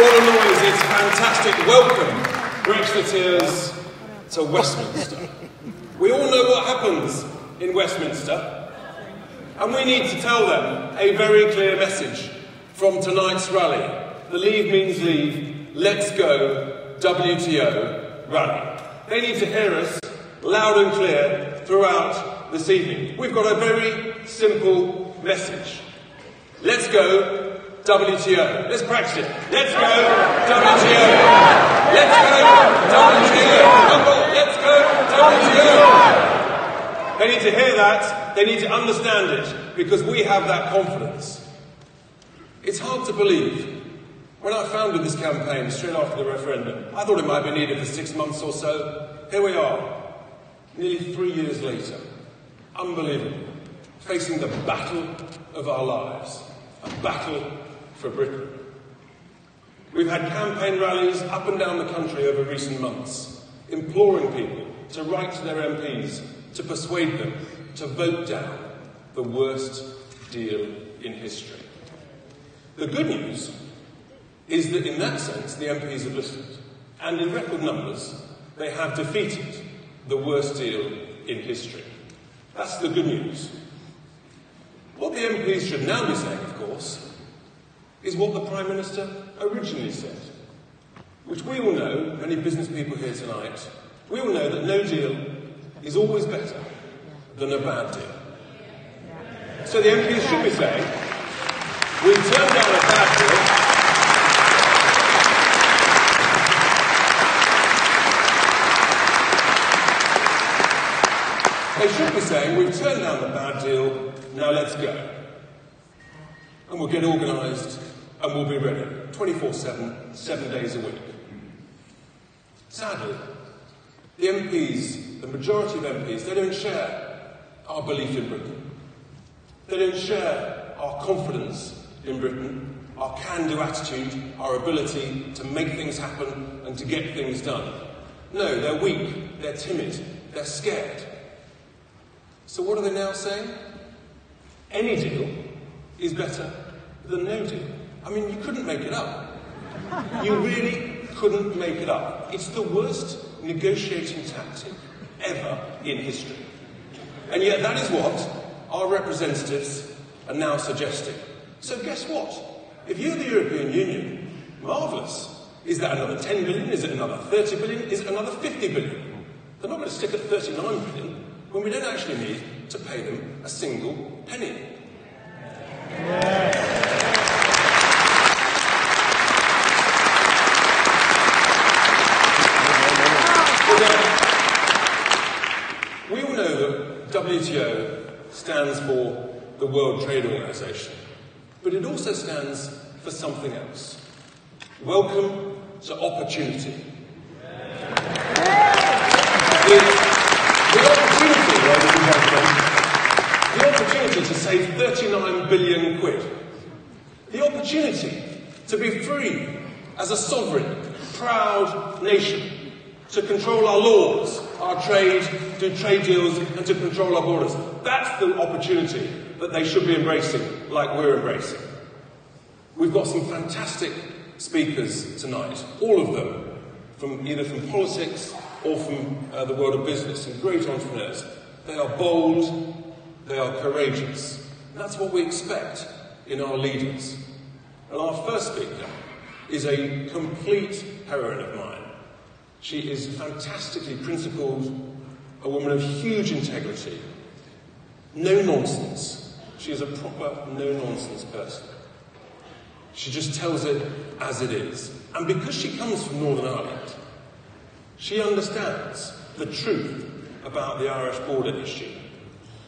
What a noise, it's fantastic. Welcome, Brexiteers, to Westminster. We all know what happens in Westminster, and we need to tell them a very clear message from tonight's rally. The Leave means leave, let's go WTO rally. They need to hear us loud and clear throughout this evening. We've got a very simple message. Let's go WTO. Let's practice it. Let's go WTO. Let's go WTO. Let's go WTO. They need to hear that. They need to understand it, because we have that confidence. It's hard to believe. When I founded this campaign straight after the referendum, I thought it might be needed for 6 months or so. Here we are, nearly 3 years later. Unbelievable. Facing the battle of our lives. A battle for Britain. We've had campaign rallies up and down the country over recent months, imploring people to write to their MPs, to persuade them to vote down the worst deal in history. The good news is that in that sense the MPs have listened, and in record numbers they have defeated the worst deal in history. That's the good news. What the MPs should now be saying, of course, is what the Prime Minister originally said, which we all know, many business people here tonight, we all know that no deal is always better than a bad deal. So the MPs should be saying, we've turned down a bad deal, they should be saying, we've turned down the bad deal, now let's go. And we'll get organised and we'll be ready, 24/7, 7 days a week. Sadly, the MPs, the majority of MPs, they don't share our belief in Britain. They don't share our confidence in Britain, our can-do attitude, our ability to make things happen and to get things done. No, they're weak, they're timid, they're scared. So what are they now saying? Any deal is better than no deal. I mean, you couldn't make it up. You really couldn't make it up. It's the worst negotiating tactic ever in history. And yet that is what our representatives are now suggesting. So guess what? If you're the European Union, marvellous. Is that another 10 billion? Is it another 30 billion? Is it another 50 billion? They're not going to stick at 39 billion when we don't actually need to pay them a single penny. We all know that WTO stands for the World Trade Organization, but it also stands for something else. Welcome to opportunity. The opportunity, ladies and gentlemen, the opportunity to save 39 billion quid. The opportunity to be free as a sovereign, proud nation, to control our laws, our trade, do trade deals, and to control our borders. That's the opportunity that they should be embracing, like we're embracing. We've got some fantastic speakers tonight, all of them, either from politics or from the world of business, and great entrepreneurs. They are bold, they are courageous. And that's what we expect in our leaders. And our first speaker is a complete heroine of mine. She is fantastically principled, a woman of huge integrity, no nonsense. She is a proper no-nonsense person. She just tells it as it is. And because she comes from Northern Ireland, she understands the truth about the Irish border issue.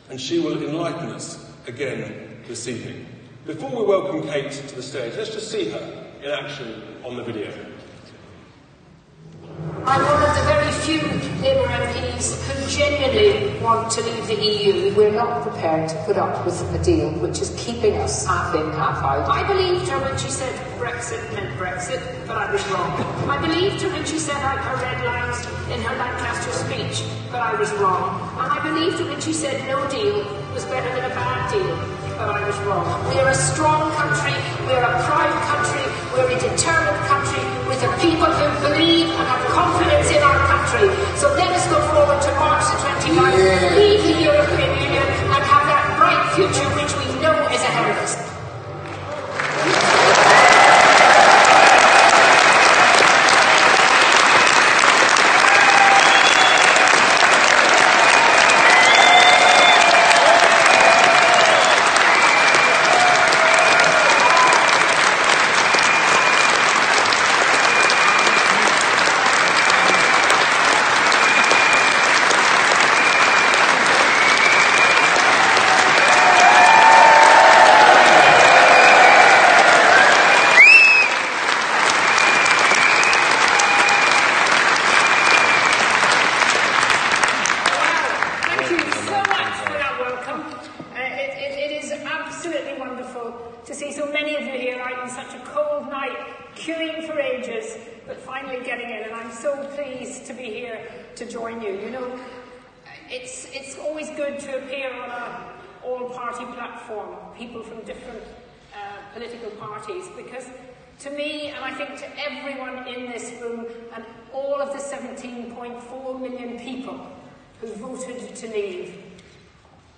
And she will enlighten us again this evening. Before we welcome Kate to the stage, let's just see her in action on the video. I'm one of the very few Labour MPs who genuinely want to leave the EU. We're not prepared to put up with a deal which is keeping us half in, half out. I believed her when she said Brexit meant Brexit, but I was wrong. I believed her when she set out her red lines in her Lancaster speech, but I was wrong. And I believed her when she said no deal was better than a bad deal, but I was wrong. We are a strong country, we are a proud country, we're a determined country. on such a cold night, queuing for ages, but finally getting in. And I'm so pleased to be here to join you. You know, it's always good to appear on an all-party platform, people from different political parties, because to me, and I think to everyone in this room, and all of the 17.4 million people who voted to leave,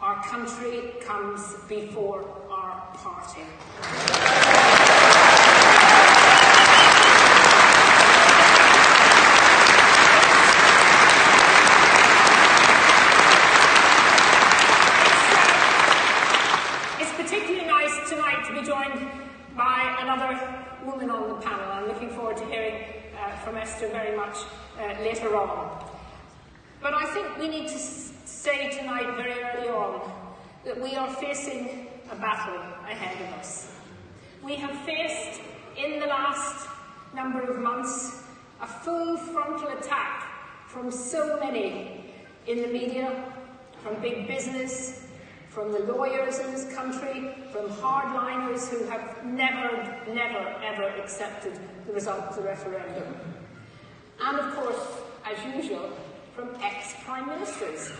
our country comes before our party. It's particularly nice tonight to be joined by another woman on the panel. I'm looking forward to hearing from Esther very much later on. But I think we need to say tonight, very early on, that we are facing a battle ahead of us. We have faced, in the last number of months, a full frontal attack from so many in the media, from big business, from the lawyers in this country, from hardliners who have never, ever accepted the result of the referendum. And of course, as usual, from ex-prime ministers.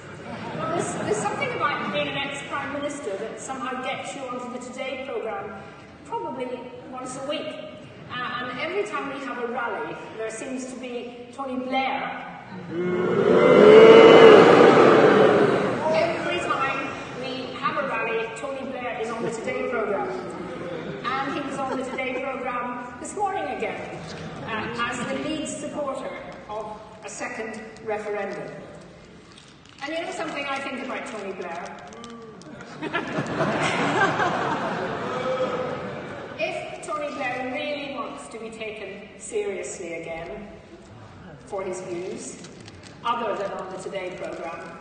Now, there's something about being an ex-prime minister that somehow gets you onto the Today programme probably once a week. And every time we have a rally, there seems to be Tony Blair. Every time we have a rally, Tony Blair is on the Today programme. And he was on the Today programme this morning again, as the lead supporter of a second referendum. And you know something I think about Tony Blair? If Tony Blair really wants to be taken seriously again for his views, other than on the Today programme,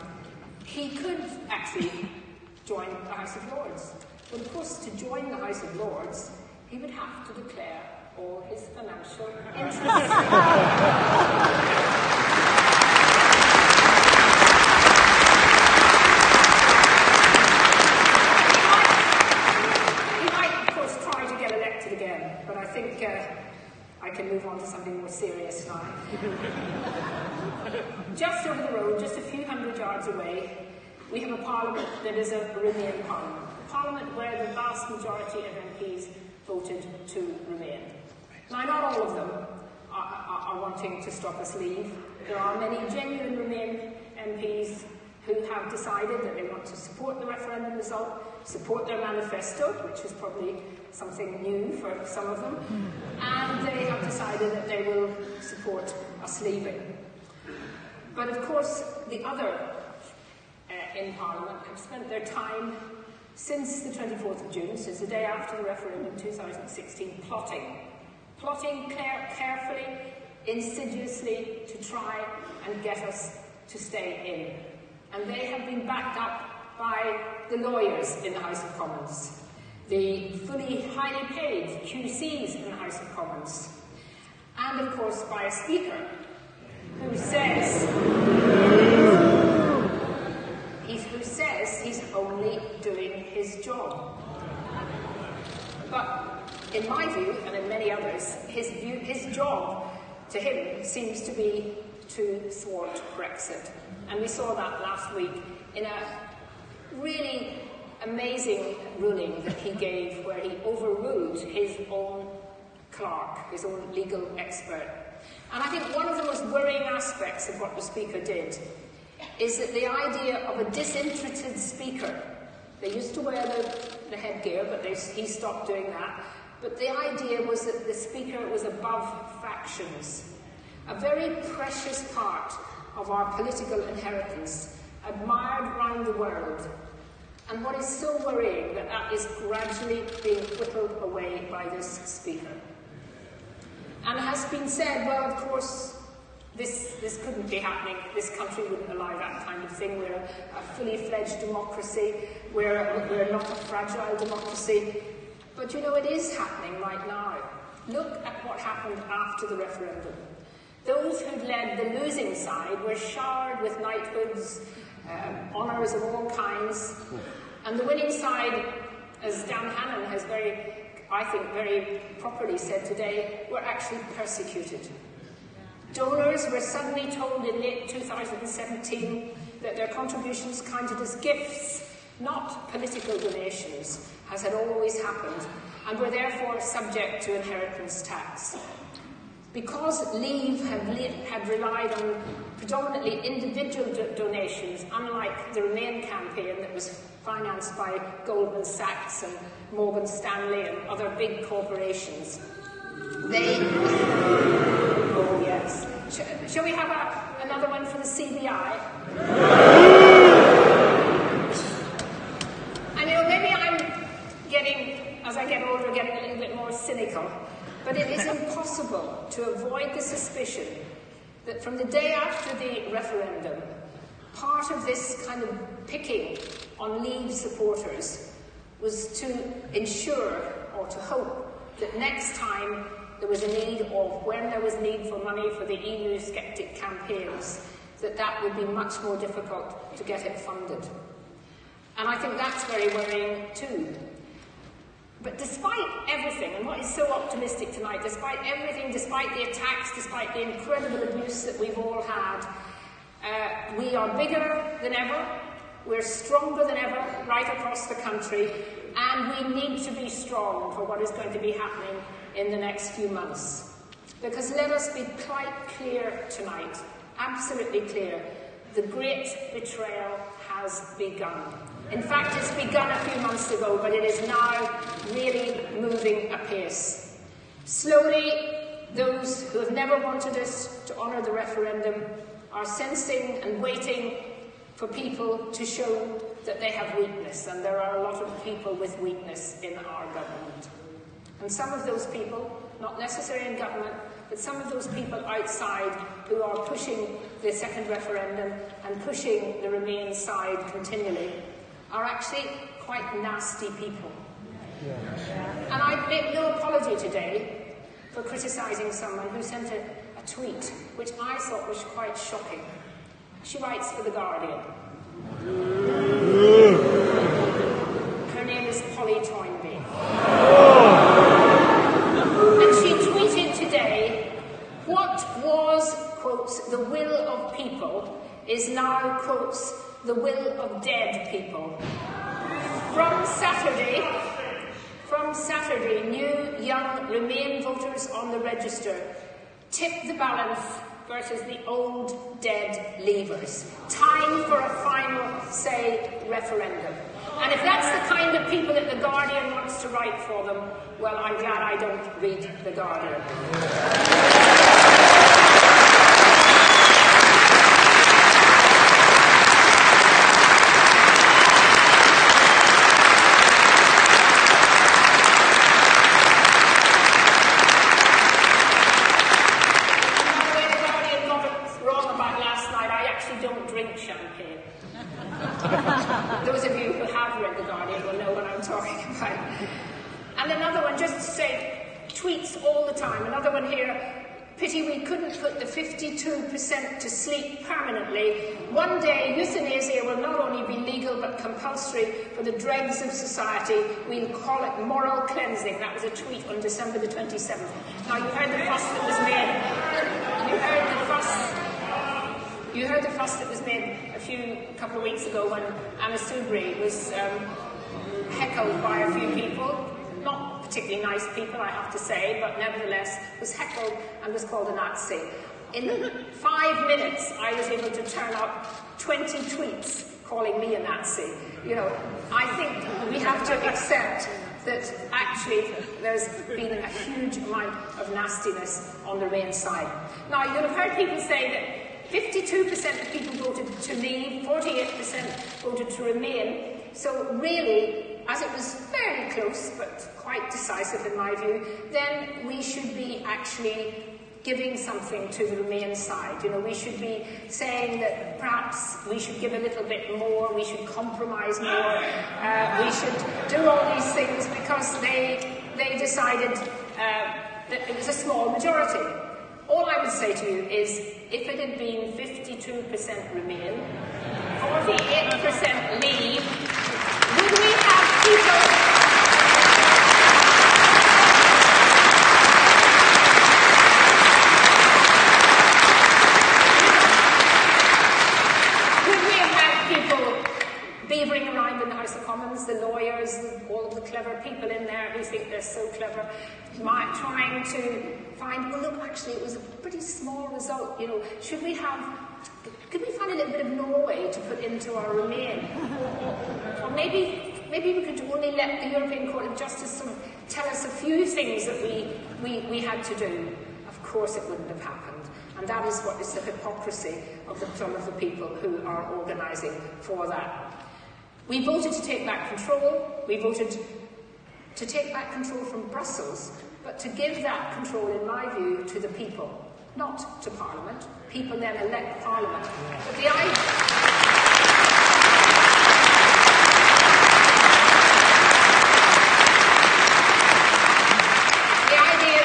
he could actually join the House of Lords. But of course, to join the House of Lords, he would have to declare all his financial interests. But I think I can move on to something more serious now. Just over the road, just a few hundred yards away, we have a parliament that is a Remain parliament. A parliament where the vast majority of MPs voted to remain. Now, not all of them are wanting to stop us leave. There are many genuine Remain MPs who have decided that they want to support the referendum result, support their manifesto, which is probably something new for some of them, and they have decided that they will support us leaving. But of course, the other in Parliament have spent their time since the 24th of June, since the day after the referendum in 2016, plotting carefully, insidiously to try and get us to stay in. And they have been backed up by the lawyers in the House of Commons, the fully highly paid QCs in the House of Commons, and of course by a Speaker who says he's only doing his job. But in my view, and in many others, his job to him seems to be to thwart Brexit. And we saw that last week in a really amazing ruling that he gave where he overruled his own clerk, his own legal expert. And I think one of the most worrying aspects of what the Speaker did is that the idea of a disinterested Speaker, they used to wear the headgear, but he stopped doing that, but the idea was that the Speaker was above factions, a very precious part of our political inheritance, admired around the world. And what is so worrying that is gradually being whittled away by this Speaker. And it has been said, well, of course, this couldn't be happening. This country wouldn't allow that kind of thing. We're a fully fledged democracy. We're not a fragile democracy. But you know, it is happening right now. Look at what happened after the referendum. Those who'd led the losing side were showered with knighthoods, honours of all kinds, and the winning side, as Dan Hannan has very I think very properly said today, were actually persecuted. Donors were suddenly told in late 2017 that their contributions counted as gifts, not political donations, as had always happened, and were therefore subject to inheritance tax. Because Leave had relied on predominantly individual donations, unlike the Remain campaign that was financed by Goldman Sachs and Morgan Stanley and other big corporations, they... Oh, yes. Shall we have another one for the CBI? I know maybe I'm getting, as I get older, getting a little bit more cynical, but it is impossible to avoid the suspicion that from the day after the referendum, part of this kind of picking on Leave supporters was to ensure or to hope that next time there was a need, or when there was need for money for the EU sceptic campaigns, that would be much more difficult to get it funded. And I think that's very worrying too. But despite everything, and what is so optimistic tonight, despite everything, despite the attacks, despite the incredible abuse that we've all had, we are bigger than ever, we're stronger than ever right across the country, and we need to be strong for what is going to be happening in the next few months. Because let us be quite clear tonight, absolutely clear, the great betrayal has begun. In fact, it's begun a few months ago, but it is now really moving apace. Slowly, those who have never wanted us to honour the referendum are sensing and waiting for people to show that they have weakness, and there are a lot of people with weakness in our government. And some of those people, not necessarily in government, but some of those people outside who are pushing the second referendum and pushing the Remain side continually, are actually quite nasty people. And I make no apology today for criticising someone who sent a tweet which I thought was quite shocking. She writes for The Guardian. Her name is Polly Toynbee. And she tweeted today, what was, quotes, the will of people is now, quotes, the will of dead people. From Saturday, new young Remain voters on the register tip the balance versus the old dead Leavers. Time for a final say referendum. And if that's the kind of people that The Guardian wants to write for them, well, I'm glad I don't read The Guardian. Those of you who have read The Guardian will know what I'm talking about. And another one, just to say, tweets all the time. Another one here, pity we couldn't put the 52% to sleep permanently. One day, euthanasia will not only be legal but compulsory for the dregs of society. We'll call it moral cleansing. That was a tweet on December the 27th. Now, you heard the fuss that was made. You heard the fuss that was made a couple of weeks ago when Anna Soubry was heckled by a few people, not particularly nice people, I have to say, but nevertheless was heckled and was called a Nazi. In 5 minutes, I was able to turn up 20 tweets calling me a Nazi. You know, I think we have to accept that actually there's been a huge amount of nastiness on the Remain side. Now, you'll have heard people say that 52% of people voted to leave, 48% voted to remain. So really, as it was fairly close, but quite decisive in my view, then we should be actually giving something to the Remain side. You know, we should be saying that perhaps we should give a little bit more, we should compromise more, we should do all these things because they decided that it was a small majority. All I would say to you is, if it had been 52% Remain, 48% Leave, would we have people... trying to find, well, look, actually, it was a pretty small result. You know, could we find a little bit of Norway to put into our Remain? Or maybe we could only let the European Court of Justice sort of tell us a few things that we had to do. Of course it wouldn't have happened. And that is what is the hypocrisy of some of the people who are organising for that. We voted to take back control. We voted to take back control from Brussels, but to give that control, in my view, to the people, not to Parliament. People then elect Parliament. But the idea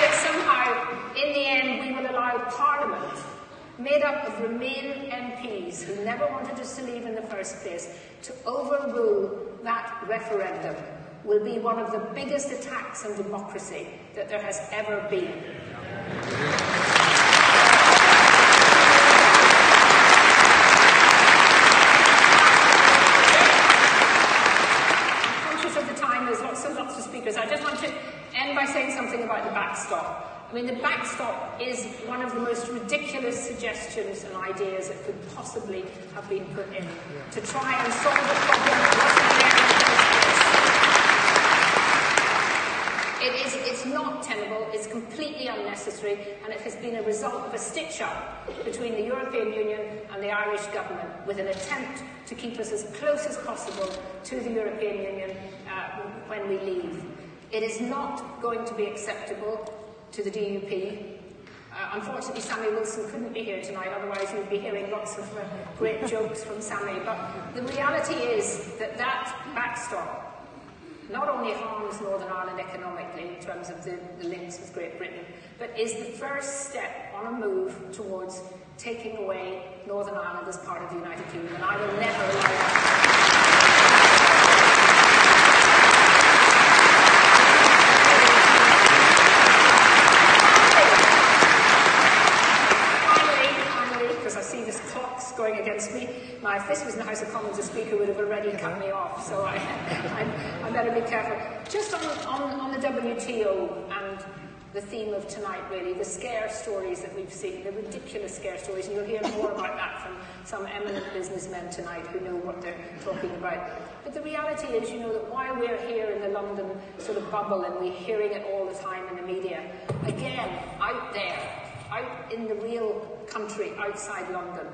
that somehow, in the end, we will allow Parliament, made up of Remain MPs who never wanted us to leave in the first place, to overrule that referendum will be one of the biggest attacks on democracy that there has ever been. I'm conscious of the time, there's lots of speakers. I just want to end by saying something about the backstop. I mean, the backstop is one of the most ridiculous suggestions and ideas that could possibly have been put in to try and solve a problem that wasn't there in the first place. It's not tenable, it's completely unnecessary, and it has been a result of a stitch-up between the European Union and the Irish government with an attempt to keep us as close as possible to the European Union when we leave. It is not going to be acceptable to the DUP. Unfortunately, Sammy Wilson couldn't be here tonight, otherwise you'd be hearing lots of great jokes from Sammy. But the reality is that backstop not only harms Northern Ireland economically in terms of the links with Great Britain, but is the first step on a move towards taking away Northern Ireland as part of the United Kingdom, and I will never allow that. Going against me. Now, if this was in the House of Commons, the Speaker would have already cut me off, so I better be careful. Just on the WTO and the theme of tonight, really, the scare stories that we've seen, the ridiculous scare stories, and you'll hear more about that from some eminent businessmen tonight who know what they're talking about. But the reality is, you know, that while we're here in the London sort of bubble and we're hearing it all the time in the media, again, out there, out in the real country, outside London,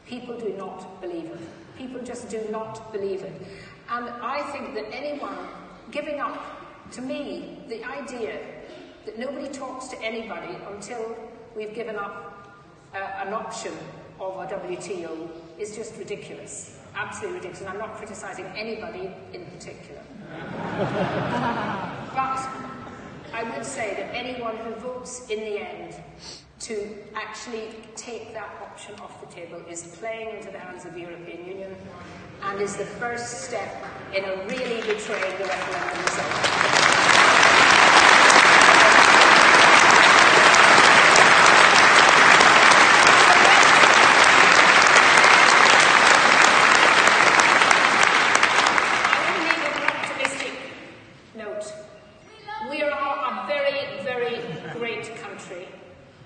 people do not believe it. People just do not believe it. And I think that anyone giving up, to me, the idea that nobody talks to anybody until we've given up an option of a WTO is just ridiculous. Absolutely ridiculous. And I'm not criticising anybody in particular. But I would say that anyone who votes in the end to actually take that option off the table is playing into the hands of the European Union and is the first step in a really betraying the referendum result.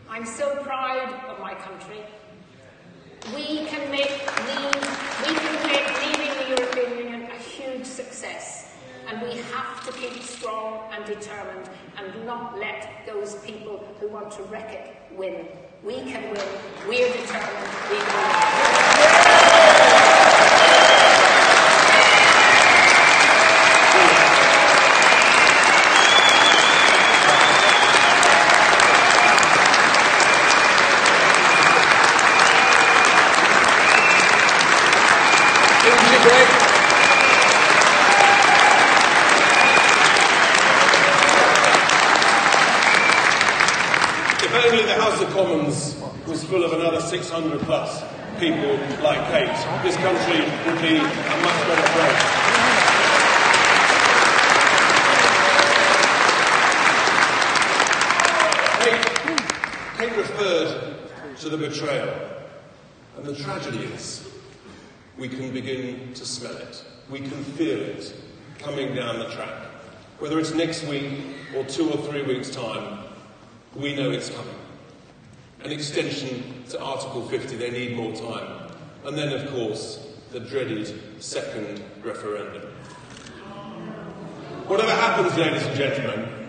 I'm so proud of my country. We can make leaving the European Union a huge success, and we have to keep strong and determined and not let those people who want to wreck it win. We can win. We're determined. We can win. If only the House of Commons was full of another 600 plus people like Kate, this country would be a much better place. Kate referred to the betrayal, and the tragedy is we can begin to smell it. We can feel it coming down the track. Whether it's next week or 2 or 3 weeks' time, We know it's coming. An extension to Article 50, they need more time. And then, of course, the dreaded second referendum. Whatever happens, ladies and gentlemen,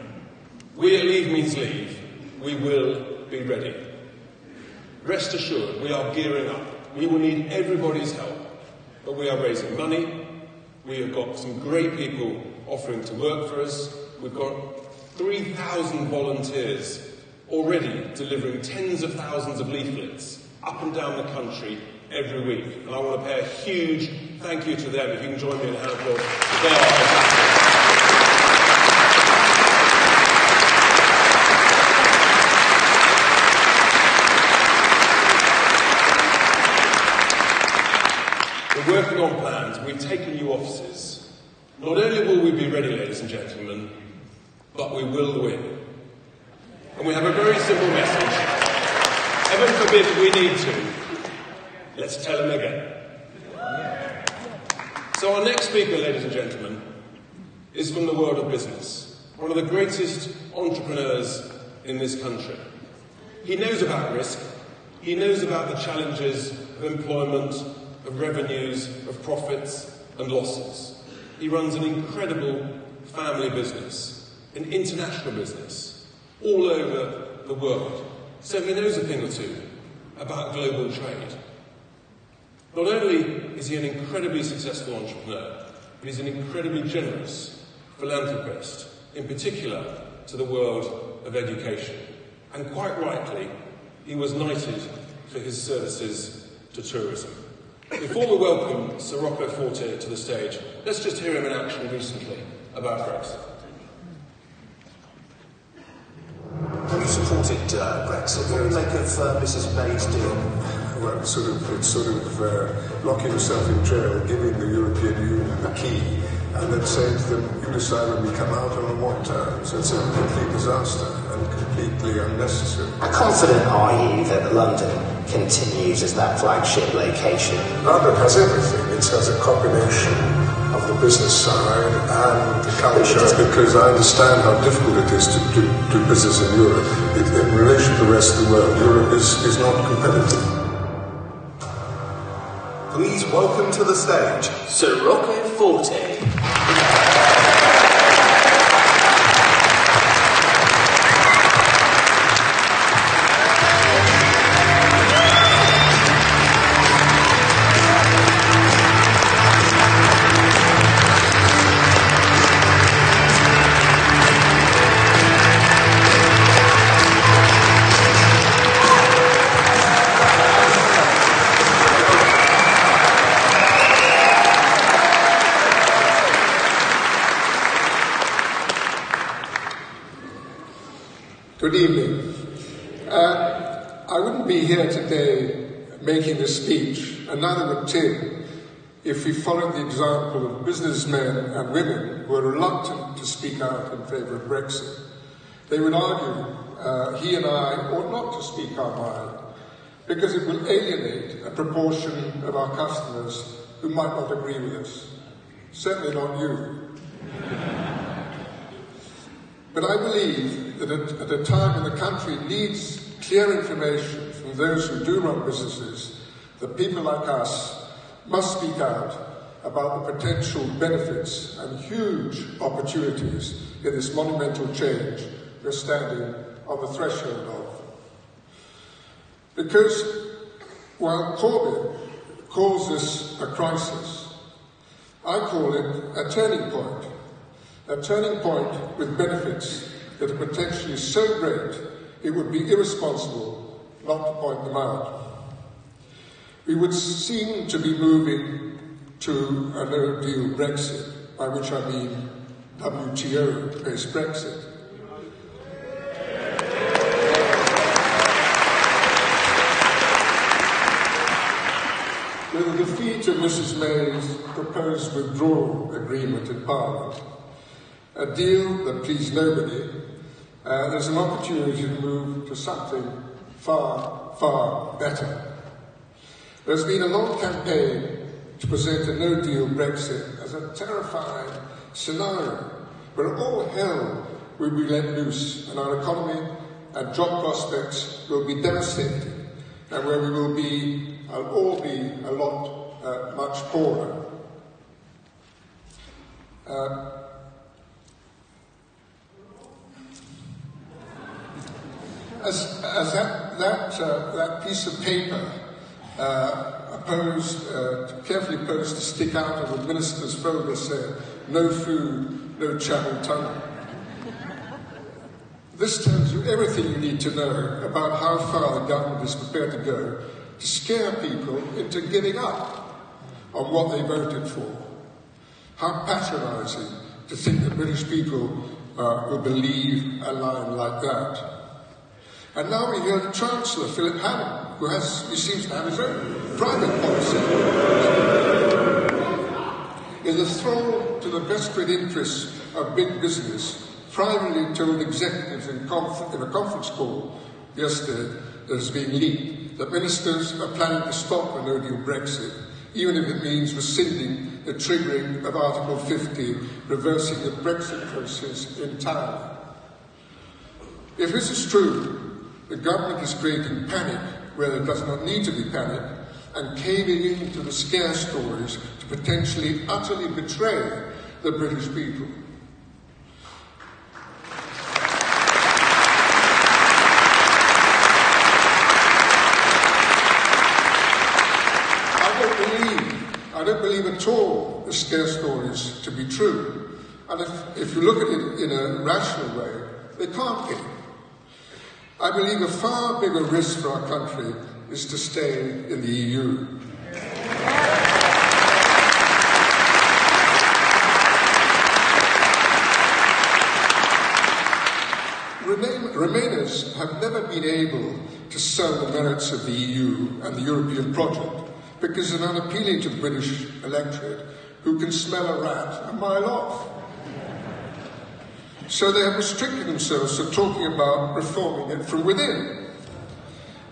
we at Leave Means Leave, we will be ready. Rest assured, we are gearing up. We will need everybody's help. But we are raising money. We have got some great people offering to work for us. We've got 3,000 volunteers already delivering tens of thousands of leaflets up and down the country every week. And I want to pay a huge thank you to them. If you can join me in a hand applause. They are fantastic. We're working on plans. We've taken new offices. Not only will we be ready, ladies and gentlemen, but we will win. And we have a very simple message. Heaven forbid we need to. Let's tell them again. So our next speaker, ladies and gentlemen, is from the world of business. One of the greatest entrepreneurs in this country. He knows about risk. He knows about the challenges of employment, of revenues, of profits and losses. He runs an incredible family business, an international business, all over the world. So he knows a thing or two about global trade. Not only is he an incredibly successful entrepreneur, but he's an incredibly generous philanthropist, in particular to the world of education. And quite rightly, he was knighted for his services to tourism. Before we welcome Sir Rocco Forte to the stage, let's just hear him in action recently about Brexit. You supported Brexit. What do you make of Mrs May's deal? Well, it's sort of locking yourself in jail, giving the European Union the key, and then saying to them, you decide when we come out and on what terms. It's a complete disaster and completely unnecessary. How confident are you that London continues as that flagship location? London has everything. It has a combination of the business side and the culture, because I understand how difficult it is to do business in Europe. In relation to the rest of the world, Europe is not competitive. Please welcome to the stage Sir Rocco Forte. Good evening. I wouldn't be here today making this speech, and neither would Tim, if we followed the example of businessmen and women who are reluctant to speak out in favour of Brexit. They would argue he and I ought not to speak our mind, because it will alienate a proportion of our customers who might not agree with us. Certainly not you. But I believe that at a time when the country needs clear information from those who do run businesses, that people like us must speak out about the potential benefits and huge opportunities in this monumental change we're standing on the threshold of. Because while Corbyn calls this a crisis, I call it a turning point. A turning point with benefits that are potentially so great it would be irresponsible not to point them out. We would seem to be moving to a no-deal Brexit, by which I mean WTO-based Brexit. With the defeat of Mrs May's proposed withdrawal agreement in Parliament, a deal that pleased nobody, there's an opportunity to move to something far, far better. There's been a long campaign to present a no-deal Brexit as a terrifying scenario where all hell will be let loose and our economy and job prospects will be devastating, and where we will be, all be a lot much poorer. As that piece of paper carefully posed to stick out of the minister's folder said, "No food, no channel tunnel." This tells you everything you need to know about how far the government is prepared to go to scare people into giving up on what they voted for. How patronising to think that British people will believe a line like that. And now we hear the Chancellor, Philip Hammond, who seems to have his own private policy. In the thrall to the vested interests of big business, privately told executives in a conference call yesterday that has been leaked that ministers are planning to stop a no-deal Brexit, even if it means rescinding the triggering of Article 50, reversing the Brexit process entirely. If this is true, the government is creating panic where there does not need to be panic and caving into the scare stories to potentially utterly betray the British people. I don't believe at all the scare stories to be true. And if you look at it in a rational way, they can't be. I believe a far bigger risk for our country is to stay in the EU. Remainers have never been able to sell the merits of the EU and the European project because they're unappealing to the British electorate who can smell a rat a mile off. So they have restricted themselves to talking about reforming it from within.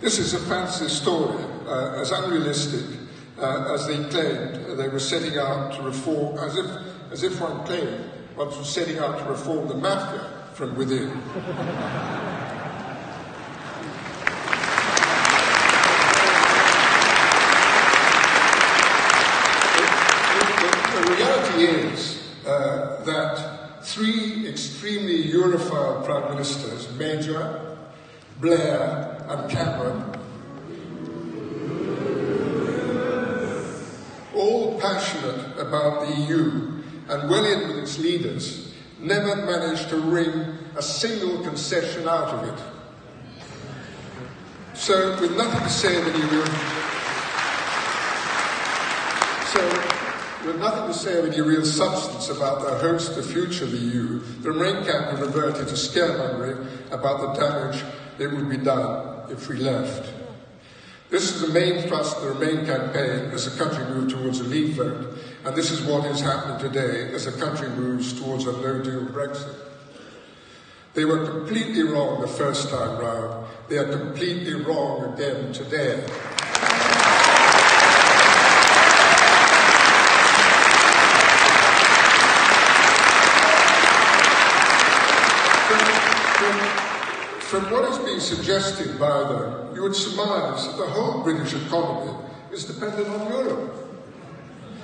This is a fantasy story, as unrealistic as they claimed they were setting out to reform, as if one claimed one was setting out to reform the mafia from within. The reality is that three extremely Europhile prime ministers, Major, Blair and Cameron, all passionate about the EU and well in with its leaders, never managed to wring a single concession out of it. So, with nothing to say of any real substance about the hopes for the future of the EU, the Remain camp have reverted to scaremongering about the damage that would be done if we left. This is the main thrust of the Remain campaign as the country moved towards a leave vote, and this is what is happening today as the country moves towards a no-deal Brexit. They were completely wrong the first time round. They are completely wrong again today. From what is being suggested by them, you would surmise that the whole British economy is dependent on Europe.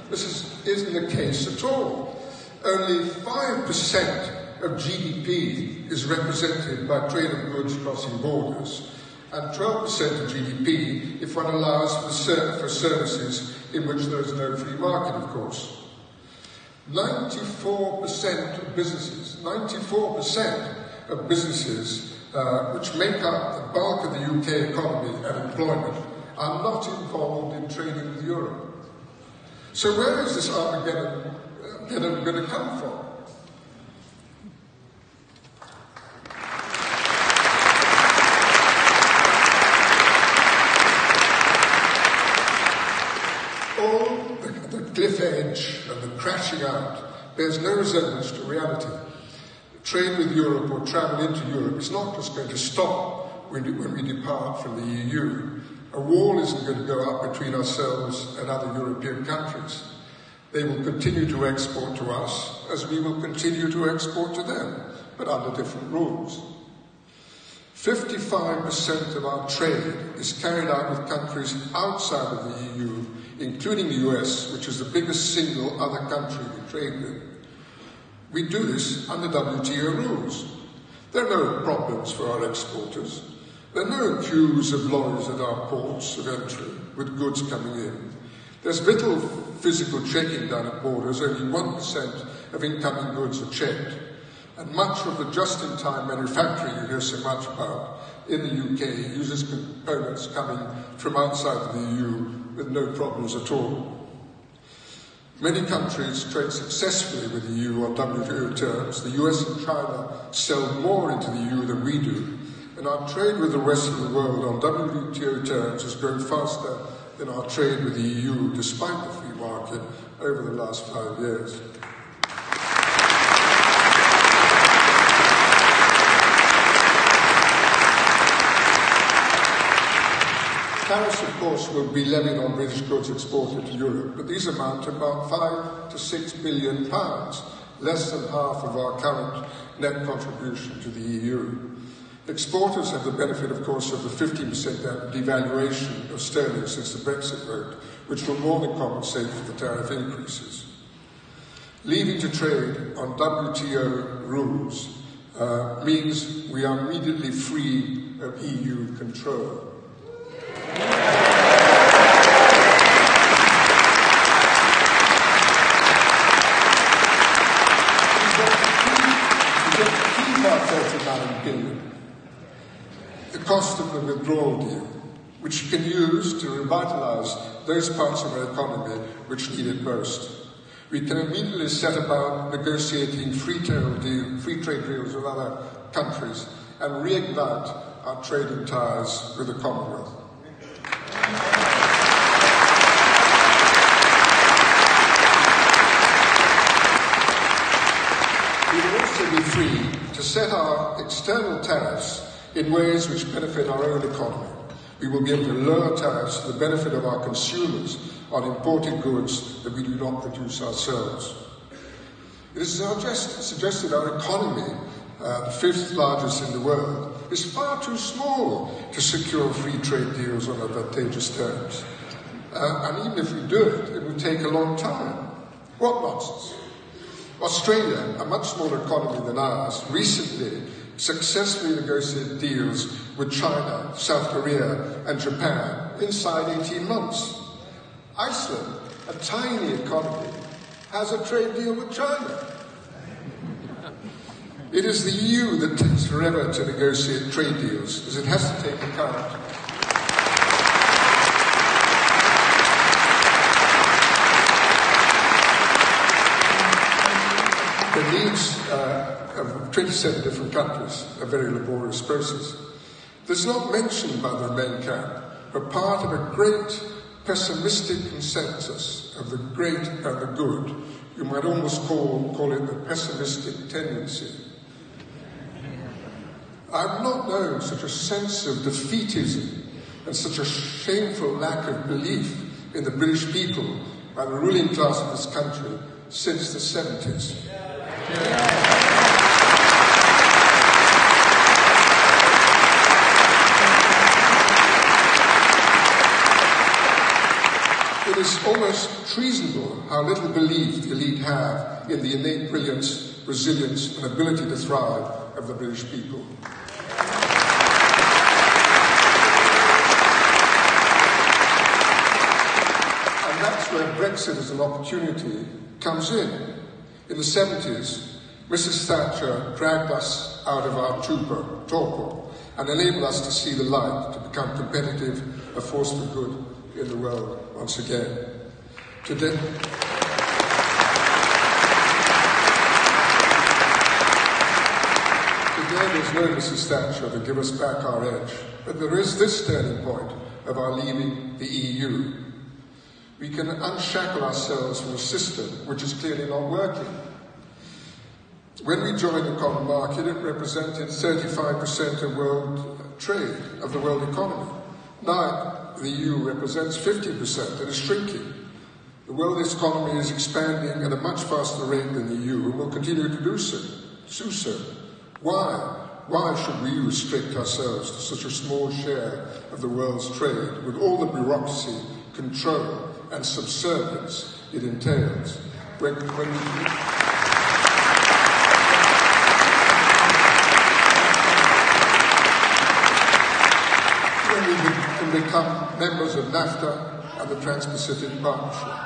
This isn't the case at all. Only 5% of GDP is represented by trade of goods crossing borders, and 12% of GDP if one allows for services in which there is no free market, of course. 94% of businesses, which make up the bulk of the UK economy and employment, are not involved in trading with Europe. So where is this Armageddon going to come from? All the cliff edge and the crashing out bears no resemblance to reality. Trade with Europe or travel into Europe is not just going to stop when we depart from the EU. A wall isn't going to go up between ourselves and other European countries. They will continue to export to us as we will continue to export to them, but under different rules. 55% of our trade is carried out with countries outside of the EU, including the US, which is the biggest single other country we trade with. We do this under WTO rules. There are no problems for our exporters. There are no queues of lorries at our ports of entry with goods coming in. There's little physical checking done at borders. Only 1% of incoming goods are checked. And much of the just-in-time manufacturing you hear so much about in the UK uses components coming from outside the EU with no problems at all. Many countries trade successfully with the EU on WTO terms. The US and China sell more into the EU than we do, and our trade with the rest of the world on WTO terms has grown faster than our trade with the EU, despite the free market, over the last 5 years. Tariffs, of course, will be levied on British goods exported to Europe, but these amount to about £5 to £6 billion, less than half of our current net contribution to the EU. Exporters have the benefit, of course, of the 50% devaluation of sterling since the Brexit vote, which will more than compensate for the tariff increases. Leaving to trade on WTO rules means we are immediately free of EU control. $39 billion. The cost of the withdrawal deal, which you can use to revitalise those parts of our economy which need it most. We can immediately set about negotiating free trade deals with other countries and reignite our trading ties with the Commonwealth. We will also be free to set our external tariffs in ways which benefit our own economy. We will be able to lower tariffs for the benefit of our consumers on imported goods that we do not produce ourselves. It is suggested our economy, the fifth largest in the world, is far too small to secure free trade deals on advantageous terms. And even if we do it, it will take a long time. What nonsense. Australia, a much smaller economy than ours, recently successfully negotiated deals with China, South Korea and Japan inside 18 months. Iceland, a tiny economy, has a trade deal with China. It is the EU that takes forever to negotiate trade deals, as it has to take account the needs of 27 different countries, a very laborious process. This is not mentioned by the Remain camp, but part of a great pessimistic consensus of the great and the good. You might almost call it the pessimistic tendency. I've not known such a sense of defeatism and such a shameful lack of belief in the British people by the ruling class of this country since the 70s. It is almost treasonable how little belief the elite have in the innate brilliance, resilience and ability to thrive of the British people. And that's where Brexit as an opportunity comes in. In the 70s, Mrs. Thatcher dragged us out of our torpor and enabled us to see the light, to become competitive, a force for good in the world once again. Today, there's no Mrs. Thatcher to give us back our edge, but there is this turning point of our leaving the EU. We can unshackle ourselves from a system which is clearly not working. When we joined the common market, it represented 35% of world trade, of the world economy. Now, the EU represents 50% and is shrinking. The world economy is expanding at a much faster rate than the EU and will continue to do so. Why? why should we restrict ourselves to such a small share of the world's trade with all the bureaucracy, control and subservience it entails? When we can become members of NAFTA and the Trans-Pacific Partnership.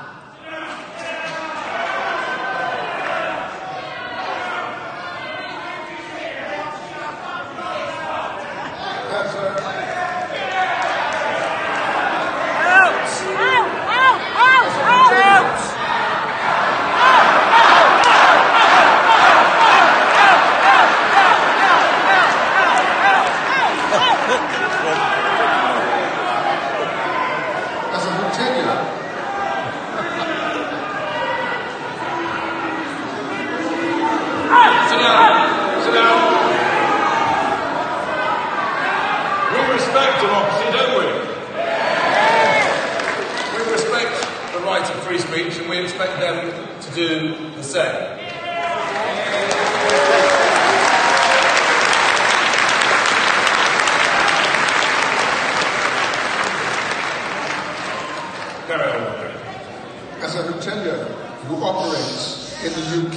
As a hotelier who operates in the UK,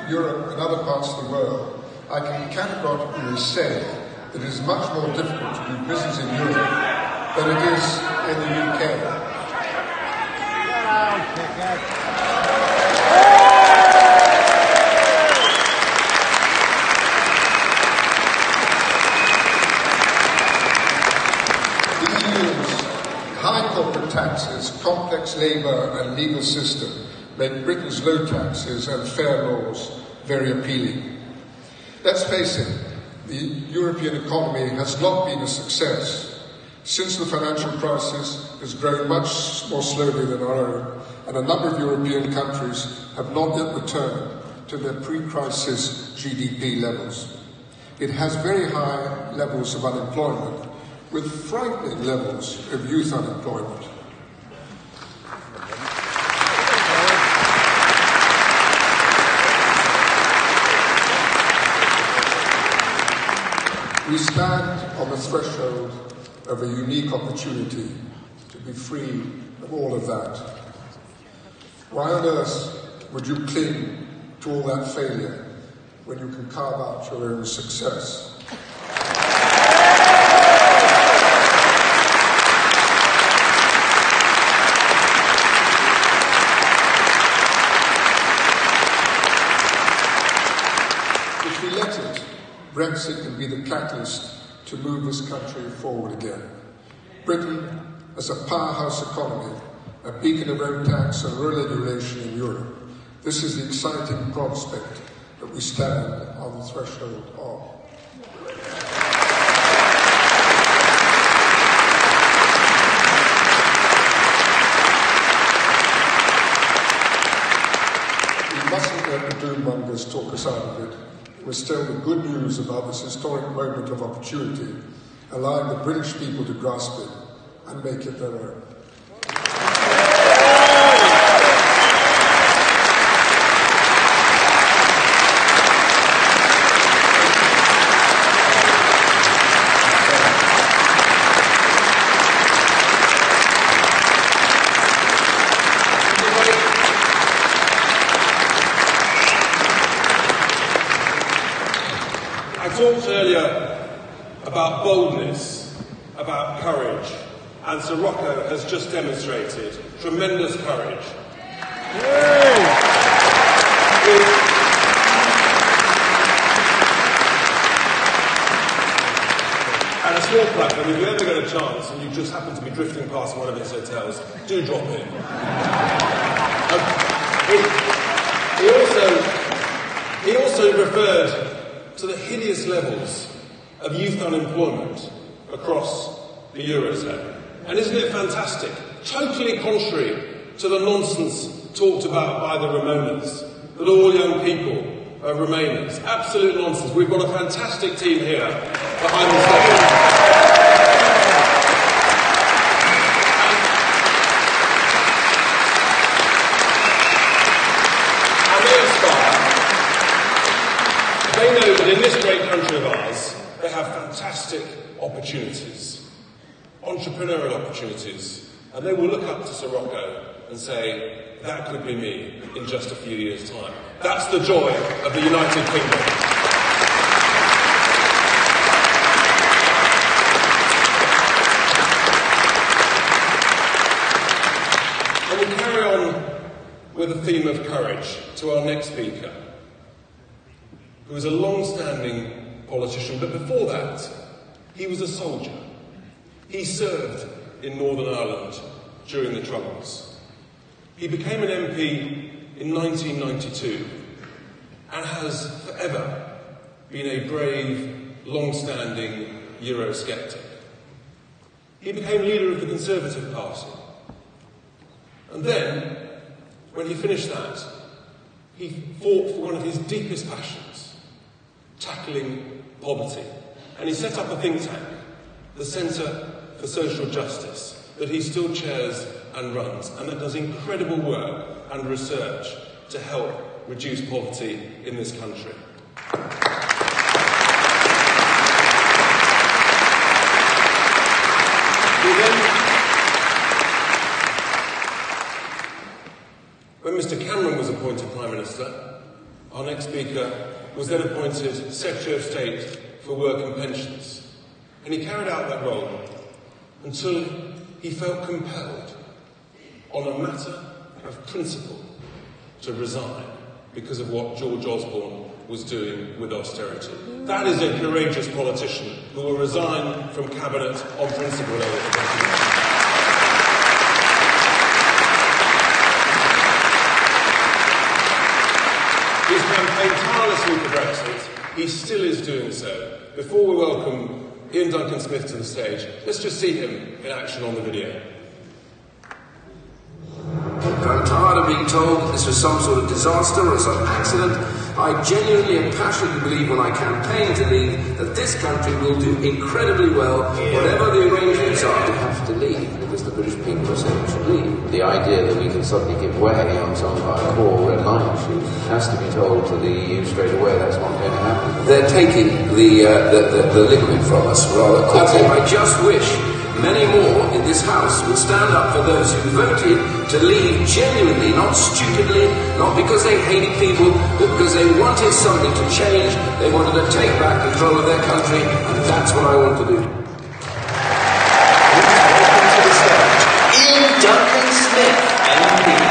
Europe and other parts of the world, I can categorically say that it is much more difficult to do business in Europe than it is in the UK. High corporate taxes, complex labour and legal system make Britain's low taxes and fair laws very appealing. Let's face it, the European economy has not been a success. Since the financial crisis has grown much more slowly than our own, and a number of European countries have not yet returned to their pre-crisis GDP levels. It has very high levels of unemployment, with frightening levels of youth unemployment. We stand on the threshold of a unique opportunity to be free of all of that. Why on earth would you cling to all that failure when you can carve out your own success? Brexit can be the catalyst to move this country forward again. Britain, as a powerhouse economy, a beacon of own tax and rural regulation in Europe, this is the exciting prospect that we stand on the threshold of. We mustn't let the doommongers talk us out of it. Was still the good news about this historic moment of opportunity, allowing the British people to grasp it and make it their own. I talked earlier about boldness, about courage, and Sir Rocco has just demonstrated tremendous courage. And a small platform, if you ever get a chance and you just happen to be drifting past one of his hotels, do drop in. He also referred to the hideous levels of youth unemployment across the Eurozone. And isn't it fantastic? Totally contrary to the nonsense talked about by the Ramonas, that all young people are Remainers. Absolute nonsense. We've got a fantastic team here behind the stage. They know that in this great country of ours, opportunities, entrepreneurial opportunities, and they will look up to Sir Rocco and say, that could be me in just a few years' time. That's the joy of the United Kingdom. And we'll carry on with the theme of courage to our next speaker, who is a long-standing politician, but before that, he was a soldier. He served in Northern Ireland during the Troubles. He became an MP in 1992 and has forever been a brave, long-standing Eurosceptic. He became leader of the Conservative Party. And then, when he finished that, he fought for one of his deepest passions, tackling poverty. And he set up a think tank, the Centre for Social Justice, that he still chairs and runs, and that does incredible work and research to help reduce poverty in this country. When Mr Cameron was appointed Prime Minister, our next speaker was then appointed Secretary of State for Work and Pensions. And he carried out that role until he felt compelled, on a matter of principle, to resign because of what George Osborne was doing with austerity. That is a courageous politician who will resign from cabinet on principle. He's campaigned tirelessly for Brexit. He still is doing so. Before we welcome Iain Duncan Smith to the stage, let's just see him in action on the video. I'm tired of being told that this was some sort of disaster or some accident. I genuinely and passionately believe when I campaign to leave that this country will do incredibly well, whatever the arrangements are. We have to leave because the British people are saying we should leave. The idea that we can suddenly give way on some of our core red line issues has to be told to the EU straight away. That's not going to happen. They're taking the liquid from us rather quickly. I just wish many more in this House would stand up for those who voted to leave genuinely, not stupidly, not because they hated people, but because they wanted something to change. They wanted to take back control of their country, and that's what I want to do. Welcome to the stage, Iain Duncan Smith MP.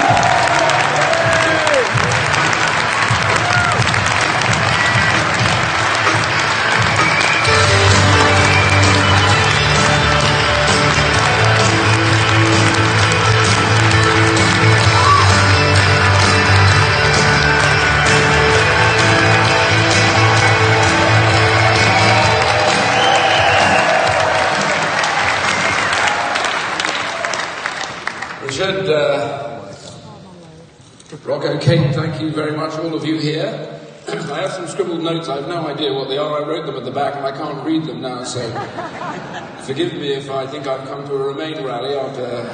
Rocco, Kate, thank you very much, all of you here. I have some scribbled notes. I have no idea what they are. I wrote them at the back and I can't read them now, so forgive me if I think I've come to a Remain rally after...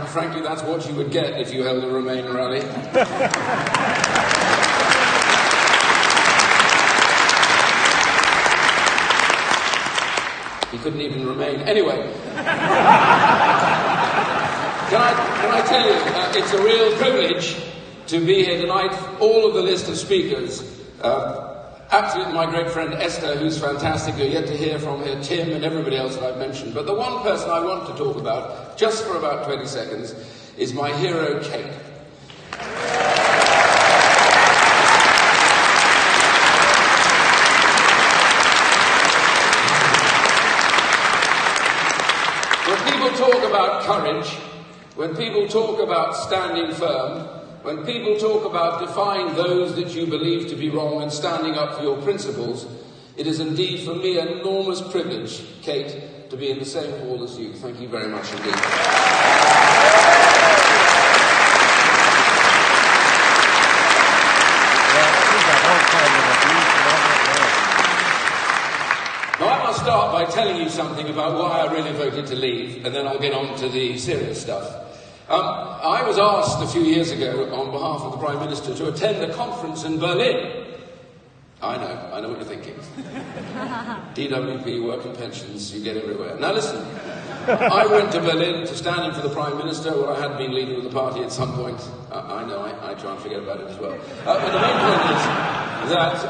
Frankly, that's what you would get if you held a Remain rally. He couldn't even remain. Anyway. Can I tell you, it's a real privilege to be here tonight. All of the list of speakers, absolutely my great friend Esther, who's fantastic, you're yet to hear from her, Tim and everybody else that I've mentioned. But the one person I want to talk about, just for about 20 seconds, is my hero, Kate. When people talk about courage, when people talk about standing firm, when people talk about defying those that you believe to be wrong and standing up for your principles, it is indeed for me an enormous privilege, Kate, to be in the same hall as you. Thank you very much indeed. Now I must start by telling you something about why I really voted to leave, and then I'll get on to the serious stuff. I was asked a few years ago on behalf of the Prime Minister to attend a conference in Berlin. I know what you're thinking. DWP, work and pensions, you get everywhere. Now listen, I went to Berlin to stand in for the Prime Minister, where I had been leader of the party at some point. I know, I try and forget about it as well. But the main point is that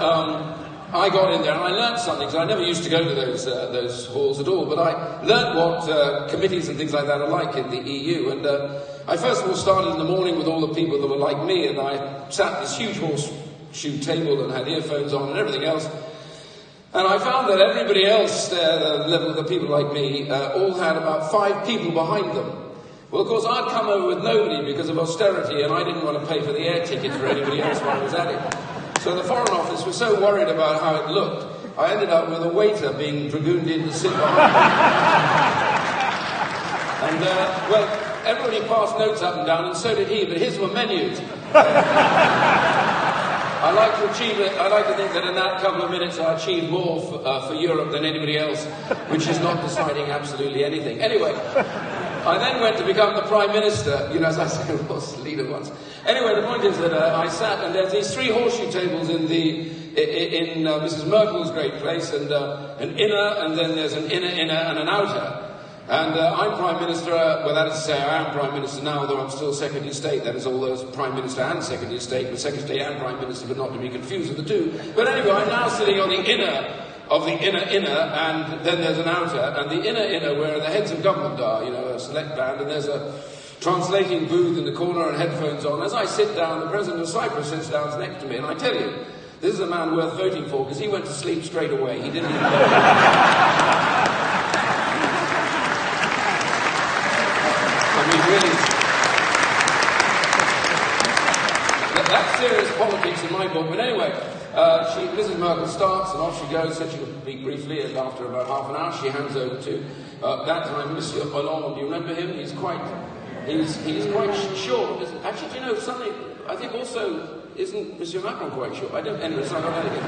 I got in there and I learnt something, because I never used to go to those halls at all, but I learnt what committees and things like that are like in the EU. And I first of all started in the morning with all the people that were like me, and I sat at this huge horseshoe table and had earphones on and everything else. And I found that everybody else there, the level of the people like me, all had about 5 people behind them. Well, of course, I'd come over with nobody because of austerity, and I didn't want to pay for the air ticket for anybody else while I was at it. So the Foreign Office was so worried about how it looked, I ended up with a waiter being dragooned in to sit behind me. And, well, everybody passed notes up and down, and so did he, but his were menus. I like to think that in that couple of minutes I achieved more for Europe than anybody else, which is not deciding absolutely anything. Anyway, I then went to become the Prime Minister, you know, as I said, I was leader once. Anyway, the point is that I sat, and there's these 3 horseshoe tables in Mrs. Merkel's great place, and an inner, and then there's an inner, and an outer. And I'm Prime Minister, well, that is to say, I am Prime Minister now, though I'm still Secretary of State. That is, all those Prime Minister and Secretary of State, but Secretary of State and Prime Minister, but not to be confused with the two. But anyway, I'm now sitting on the inner of the inner, and then there's an outer, and the inner where the heads of government are, you know, a select band, and there's a translating booth in the corner and headphones on. As I sit down, the President of Cyprus sits down next to me, and I tell you, this is a man worth voting for, because he went to sleep straight away. He didn't even know. I mean, really, that's serious politics in my book. But anyway, Mrs. Merkel starts, and off she goes. Said she'll speak briefly, and after about half an hour, she hands over to that time Monsieur Hollande. Do you remember him? He's quite short. Actually, do you know something? I think also isn't Monsieur Macron quite short? I don't. Anyway, it's not that again.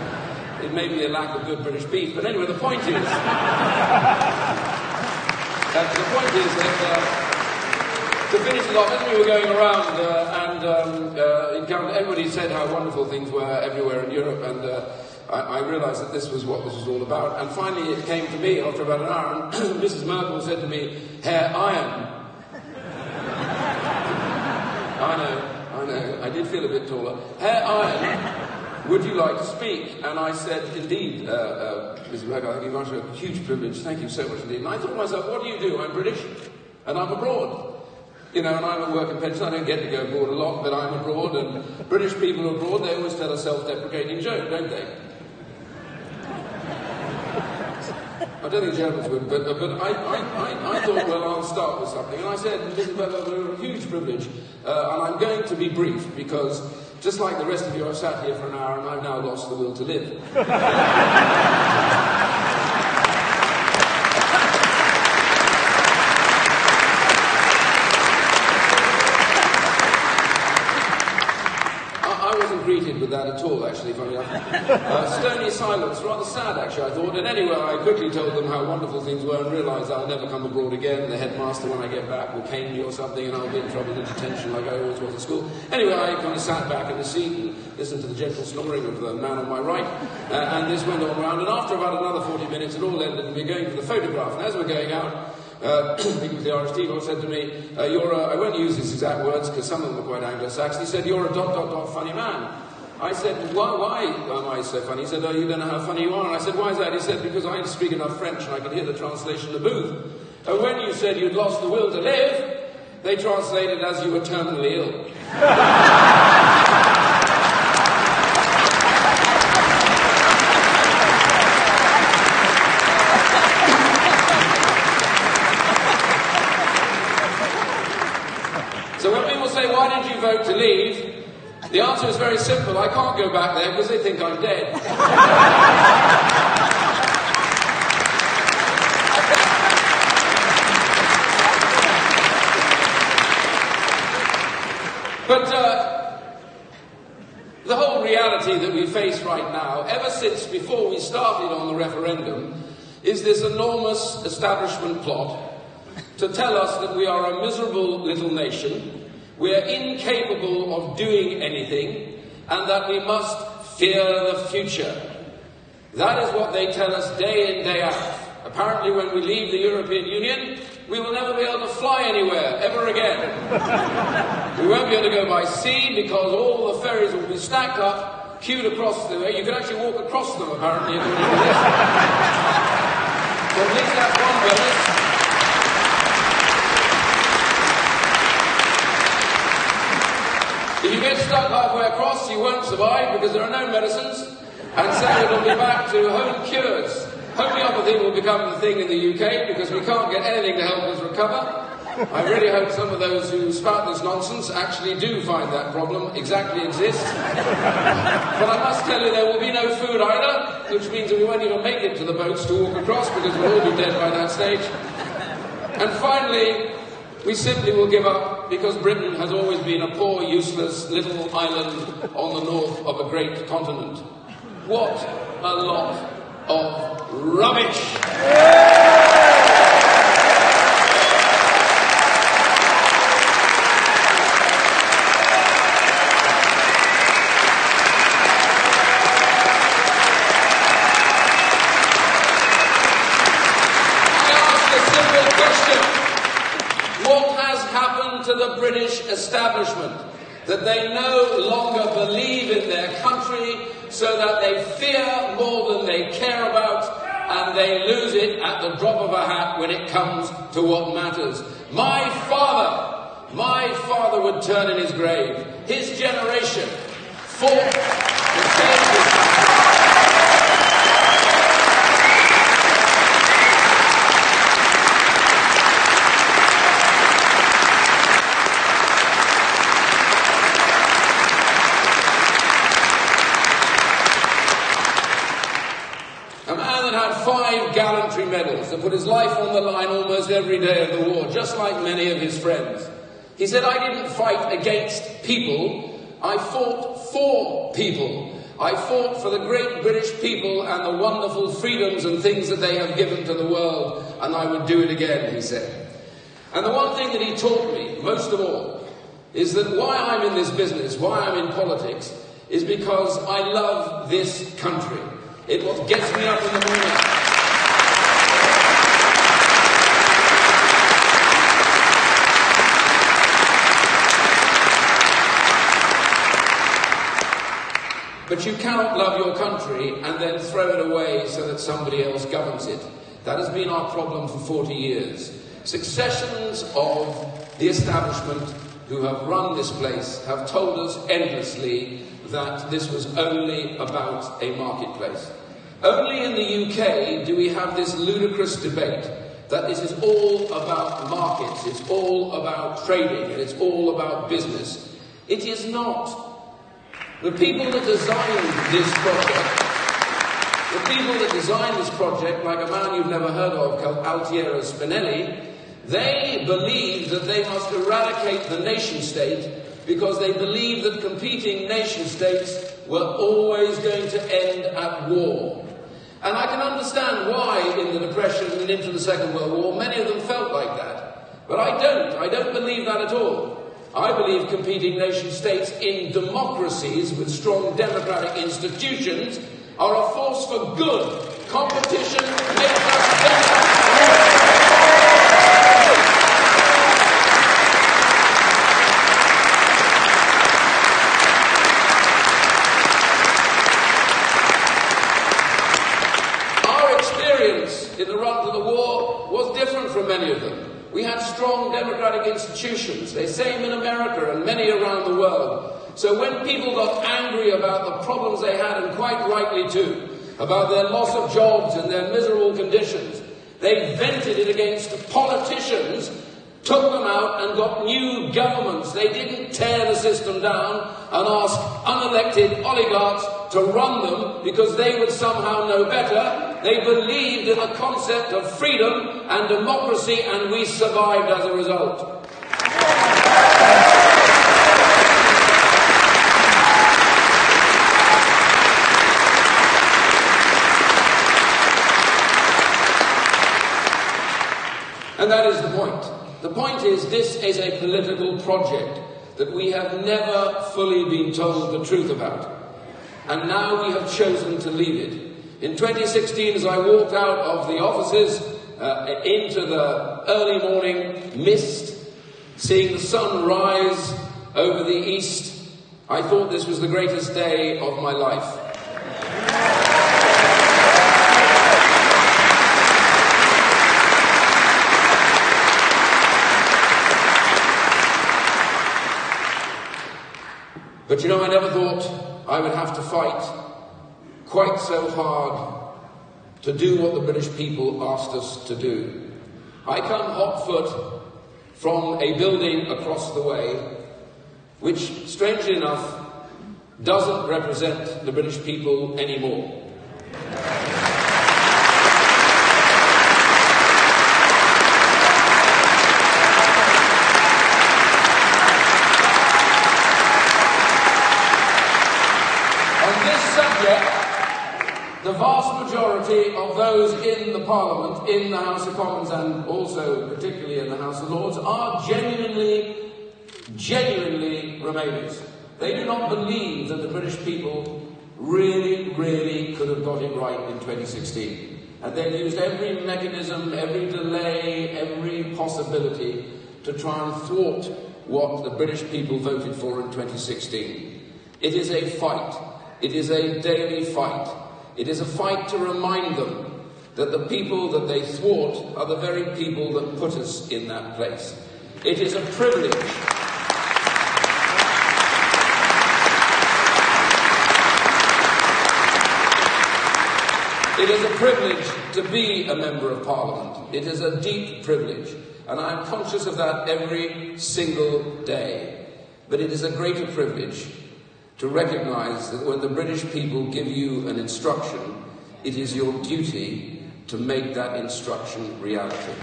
It may be a lack of good British beef, but anyway, the point is that. To finish it off, as we were going around, everybody said how wonderful things were everywhere in Europe, and I realised that this was what this was all about. And finally it came to me after about an hour, and Mrs. Merkel said to me, "Herr Iain." I know, I did feel a bit taller. "Herr Iain, would you like to speak?" And I said, "Indeed, Mrs. Merkel, I think you have a huge privilege. Thank you so much indeed." And I thought to myself, what do? I'm British, and I'm abroad. You know, and I'm at work and pension. I don't get to go abroad a lot, but I'm abroad, and British people abroad, they always tell a self-deprecating joke, don't they? I don't think Germans would, but I thought, well, I'll start with something. And I said, "Mrs. Merkel, a huge privilege, and I'm going to be brief, because just like the rest of you, I've sat here for an hour, and I've now lost the will to live." Greeted with that at all, actually, funny enough. Stony silence, rather sad, actually, I thought. And anyway, I quickly told them how wonderful things were and realised I'll never come abroad again. The headmaster, when I get back, will cane me or something, and I'll be in trouble in detention like I always was at school. Anyway, I kind of sat back in the seat and listened to the gentle snoring of the man on my right, and this went on round. And after about another 40 minutes, it all ended, and we're going for the photograph. And as we're going out, the RST said to me, I won't use his exact words because some of them are quite Anglo-Saxon. He said, "You're a ... funny man." I said, why am I so funny? He said, "Oh, you don't know how funny you are." And I said, "Why is that?" He said, "Because I speak enough French and I could hear the translation in the booth. And when you said you'd lost the will to live, they translated as you were terminally ill." So when people say, "Why did you vote to leave?" the answer is very simple. I can't go back there because they think I'm dead. But the whole reality that we face right now, ever since before we started on the referendum, is this enormous establishment plot to tell us that we are a miserable little nation, we are incapable of doing anything, and that we must fear the future. That is what they tell us day in, day out. Apparently when we leave the European Union, we will never be able to fly anywhere, ever again. We won't be able to go by sea because all the ferries will be stacked up, queued across the way. You can actually walk across them, apparently, according to this. So at least that's one bonus. If you get stuck halfway across, you won't survive because there are no medicines, and so it'll be back to home cures. Homeopathy will become the thing in the UK because we can't get anything to help us recover. I really hope some of those who spout this nonsense actually do find that problem exactly exists. But I must tell you, there will be no food either, which means that we won't even make it to the boats to walk across because we'll all be dead by that stage. And finally, we simply will give up because Britain has always been a poor, useless little island on the north of a great continent. What a lot of rubbish! To the British establishment, that they no longer believe in their country, so that they fear more than they care about, and they lose it at the drop of a hat when it comes to what matters. My father would turn in his grave. His generation fought to save his country. Gallantry medals that put his life on the line almost every day of the war, just like many of his friends. He said, I didn't fight against people, I fought for people. I fought for the great British people and the wonderful freedoms and things that they have given to the world, and I would do it again, he said. And the one thing that he taught me, most of all, is that why I'm in this business, why I'm in politics, is because I love this country. It's what gets me up in the morning. But you cannot love your country and then throw it away so that somebody else governs it. That has been our problem for 40 years. Successions of the establishment who have run this place have told us endlessly that this was only about a marketplace. Only in the UK do we have this ludicrous debate that this is all about markets, it's all about trading, and it's all about business. It is not. The people that designed this project, like a man you've never heard of called Altiero Spinelli, they believed that they must eradicate the nation-state because they believed that competing nation-states were always going to end at war. And I can understand why in the Depression and into the Second World War many of them felt like that. But I don't. I don't believe that at all. I believe competing nation-states in democracies with strong democratic institutions are a force for good. Competition makes us better. Our experience in the run to the war was different from many of them. We had strong democratic institutions, the same in America and many around the world. So when people got angry about the problems they had, and quite rightly too, about their loss of jobs and their miserable conditions, they vented it against politicians, took them out and got new governments. They didn't tear the system down and ask unelected oligarchs to run them because they would somehow know better. They believed in the concept of freedom and democracy, and we survived as a result. And that is the point. The point is, this is a political project that we have never fully been told the truth about. And now we have chosen to leave it. In 2016, as I walked out of the offices into the early morning mist, seeing the sun rise over the east, I thought this was the greatest day of my life. But you know, I never thought I would have to fight quite so hard to do what the British people asked us to do. I come hot foot from a building across the way, which, strangely enough, doesn't represent the British people anymore. The vast majority of those in the Parliament, in the House of Commons and also particularly in the House of Lords, are genuinely Remainers. They do not believe that the British people really could have got it right in 2016. And they've used every mechanism, every delay, every possibility to try and thwart what the British people voted for in 2016. It is a fight. It is a daily fight. It is a fight to remind them that the people that they thwart are the very people that put us in that place. It is a privilege. It is a privilege to be a Member of Parliament. It is a deep privilege, and I am conscious of that every single day. But it is a greater privilege to recognise that when the British people give you an instruction, it is your duty to make that instruction reality.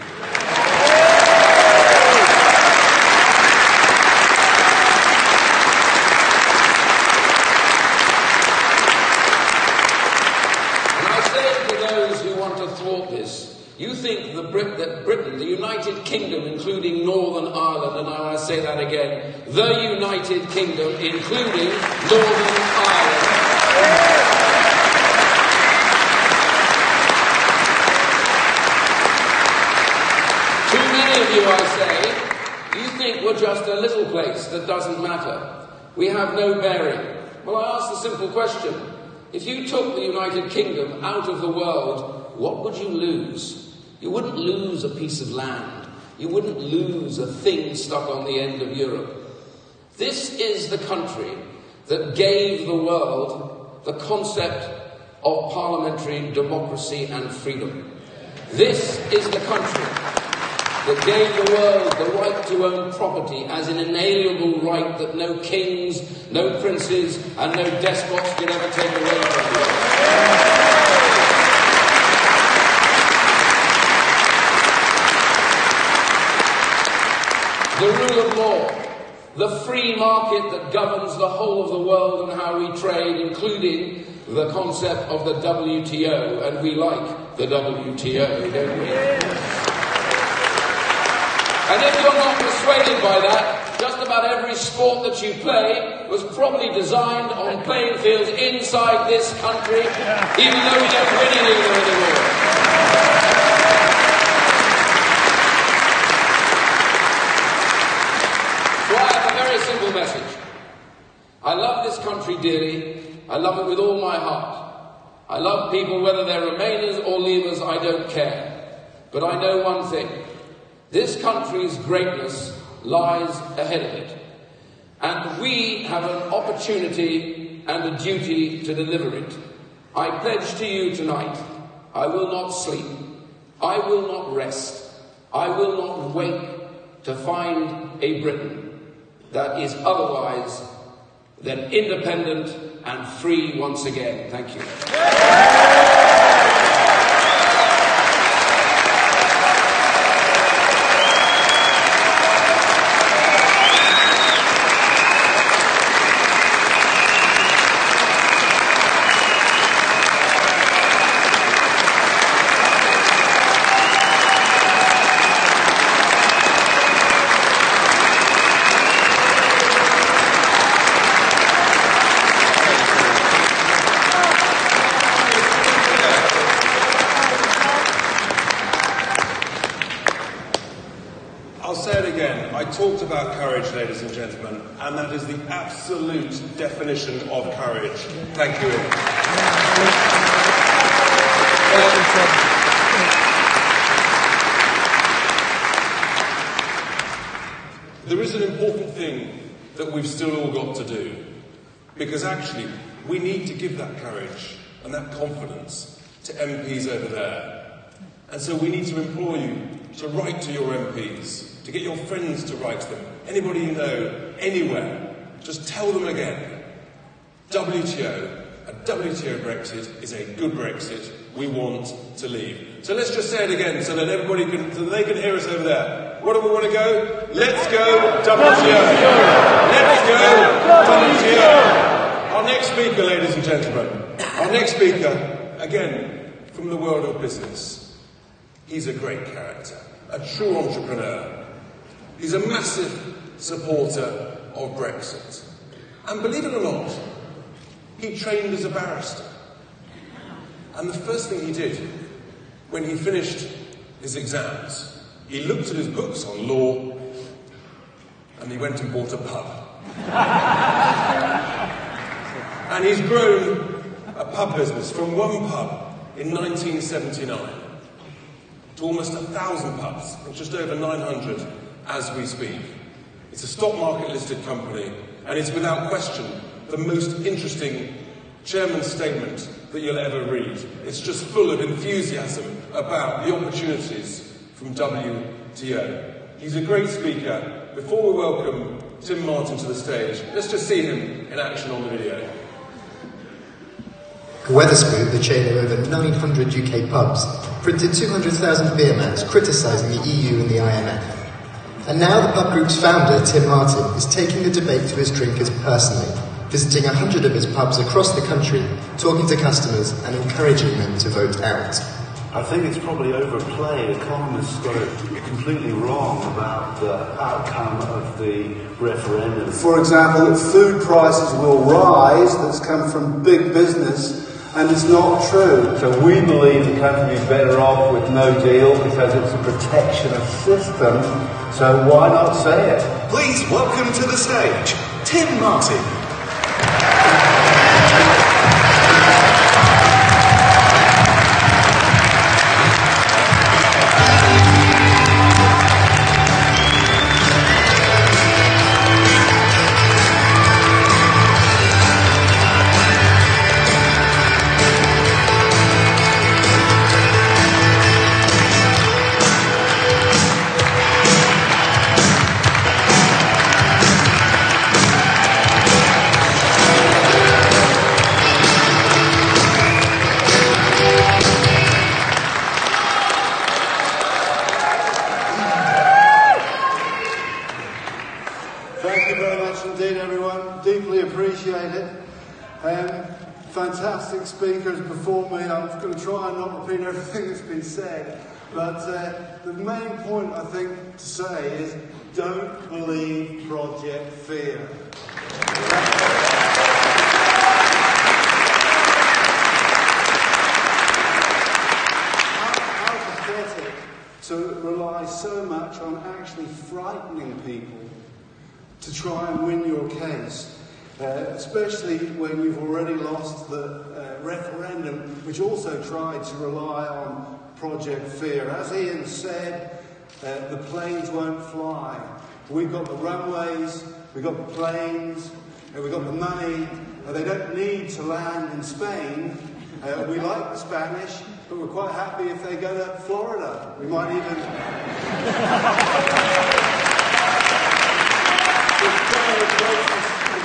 And I say to those who want to thwart this, you think that Britain, the United Kingdom, including Northern Ireland, and I say that again, the United Kingdom, including Northern Ireland. Too many of you, I say, you think we're just a little place that doesn't matter. We have no bearing. Well, I ask the simple question. If you took the United Kingdom out of the world, what would you lose? You wouldn't lose a piece of land. You wouldn't lose a thing stuck on the end of Europe. This is the country that gave the world the concept of parliamentary democracy and freedom. This is the country that gave the world the right to own property as an inalienable right that no kings, no princes, and no despots could ever take away from you. The rule of law, the free market that governs the whole of the world and how we trade, including the concept of the WTO, and we like the WTO, don't we? And if you're not persuaded by that, just about every sport that you play was probably designed on playing fields inside this country, even though we don't win any of them anymore. Simple message. I love this country dearly. I love it with all my heart. I love people, whether they're Remainers or Leavers, I don't care. But I know one thing. This country's greatness lies ahead of it. And we have an opportunity and a duty to deliver it. I pledge to you tonight, I will not sleep. I will not rest. I will not wait to find a Britain that is otherwise than independent and free once again. Thank you. again, I talked about courage, ladies and gentlemen, and that is the absolute definition of courage. Thank you. There is an important thing that we've still all got to do, because actually we need to give that courage and that confidence to MPs over there. And so we need to implore you to write to your MPs, to get your friends to write to them, anybody you know, anywhere. Just tell them again, WTO, a WTO Brexit is a good Brexit. We want to leave. So let's just say it again so that everybody can, so that they can hear us over there. What do we want to go? Let's go WTO. Let's go WTO. Our next speaker, ladies and gentlemen, our next speaker, again, from the world of business. He's a great character, a true entrepreneur. He's a massive supporter of Brexit. And believe it or not, he trained as a barrister. And the first thing he did when he finished his exams, he looked at his books on law and he went and bought a pub. And he's grown a pub business from one pub in 1979 to almost 1,000 pubs, and just over 900 as we speak. It's a stock market listed company, and it's without question the most interesting chairman's statement that you'll ever read. It's just full of enthusiasm about the opportunities from WTO. He's a great speaker. Before we welcome Tim Martin to the stage, let's just see him in action on the video. Wetherspoon, the chain of over 900 UK pubs, printed 200,000 beer mats criticising the EU and the IMF. And now the pub group's founder, Tim Martin, is taking the debate to his drinkers personally, visiting 100 of his pubs across the country, talking to customers and encouraging them to vote out. I think it's probably overplayed. Economists got it completely wrong about the outcome of the referendum. For example, that food prices will rise, that's come from big business, and it's not true. So we believe the country is better off with no deal because it's a protectionist system. So why not say it? Please welcome to the stage, Tim Martin. Fantastic speakers before me. I'm going to try and not repeat everything that's been said, but the main point I think to say is don't believe Project Fear. How pathetic to rely so much on actually frightening people to try and win your case. Especially when you've already lost the referendum, which also tried to rely on Project Fear. As Iain said, the planes won't fly. We've got the runways, we've got the planes, we've got the money. They don't need to land in Spain. We like the Spanish, but we're quite happy if they go to Florida. We might even...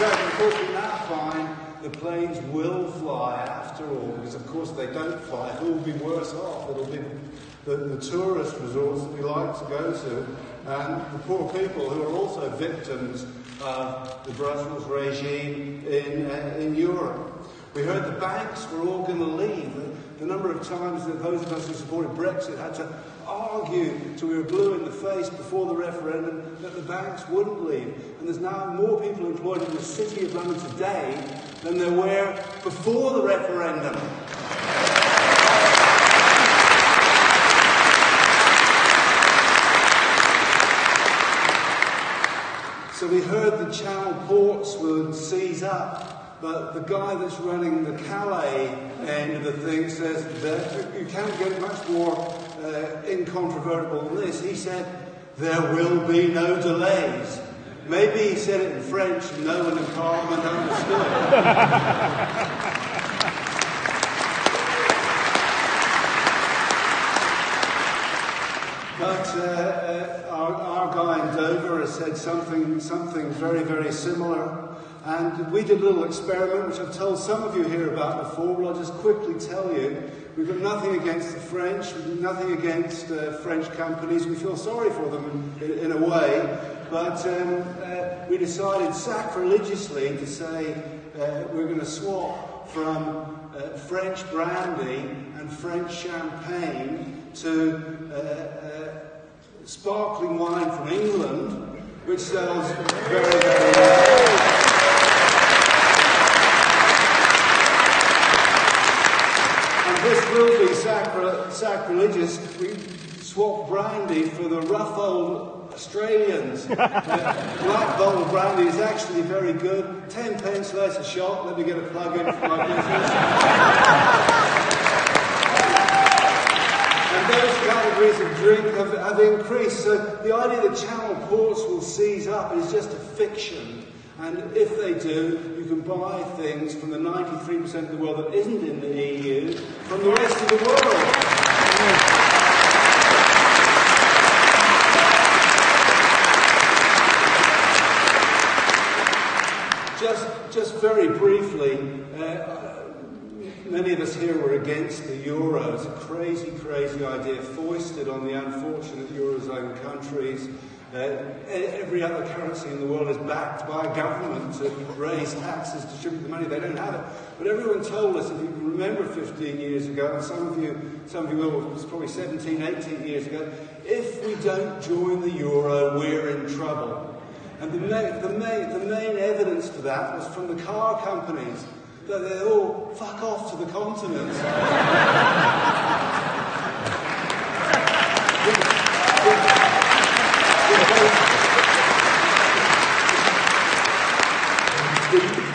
Of course, we now find the planes will fly after all, because of course they don't fly. It will be worse off. It'll be the tourist resorts that we like to go to, and the poor people who are also victims of the Brussels regime in Europe. We heard the banks were all going to leave. The number of times that those of us who supported Brexit had to argue till we were blue in the face before the referendum that the banks wouldn't leave. And there's now more people employed in the City of London today than there were before the referendum. Channel ports would seize up, but the guy that's running the Calais end of the thing says that you can't get much more incontrovertible than this. He said, there will be no delays. Maybe he said it in French and no one in Parliament understood. But our guy in Dover has said something very, very similar. And we did a little experiment, which I've told some of you here about before, but I'll just quickly tell you. We've got nothing against the French, we've got nothing against French companies. We feel sorry for them in a way. But we decided sacrilegiously to say we're going to swap from French brandy and French champagne to sparkling wine from England, which sells very, very well. And this will be sacrilegious. We swap brandy for the rough old Australians. Black bottle brandy is actually very good. 10 pence less a shot. Let me get a plug in for my business. And those categories of drink have increased. So the idea that Channel ports will seize up is just a fiction. And if they do, you can buy things from the 93% of the world that isn't in the EU from the rest of the world. Just very briefly, many of us here were against the euro. It's a crazy, crazy idea foisted on the unfortunate eurozone countries. Every other currency in the world is backed by a government to raise taxes, distribute the money. They don't have it. But everyone told us, if you can remember 15 years ago, and some of you will, it was probably 17, 18 years ago, if we don't join the euro, we're in trouble. And the main evidence for that was from the car companies, that they all fuck off to the continent.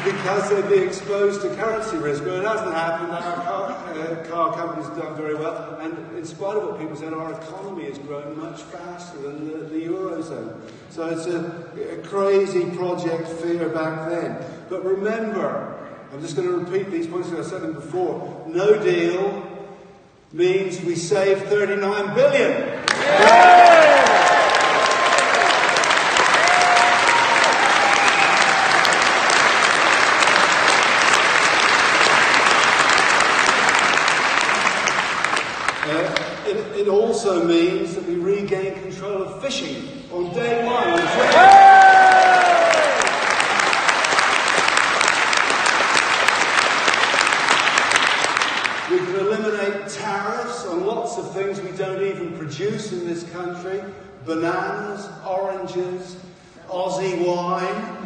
Because they'd be exposed to currency risk. Well, it hasn't happened. Our car companies have done very well. And in spite of what people said, our economy has grown much faster than the Eurozone. So it's a crazy project fear back then. But remember, I'm just going to repeat these points that I said them before. No deal means we save 39 billion. Yeah! It also means that we regain control of fishing on day one. We can eliminate tariffs on lots of things we don't even produce in this country. Bananas, oranges, Aussie wine.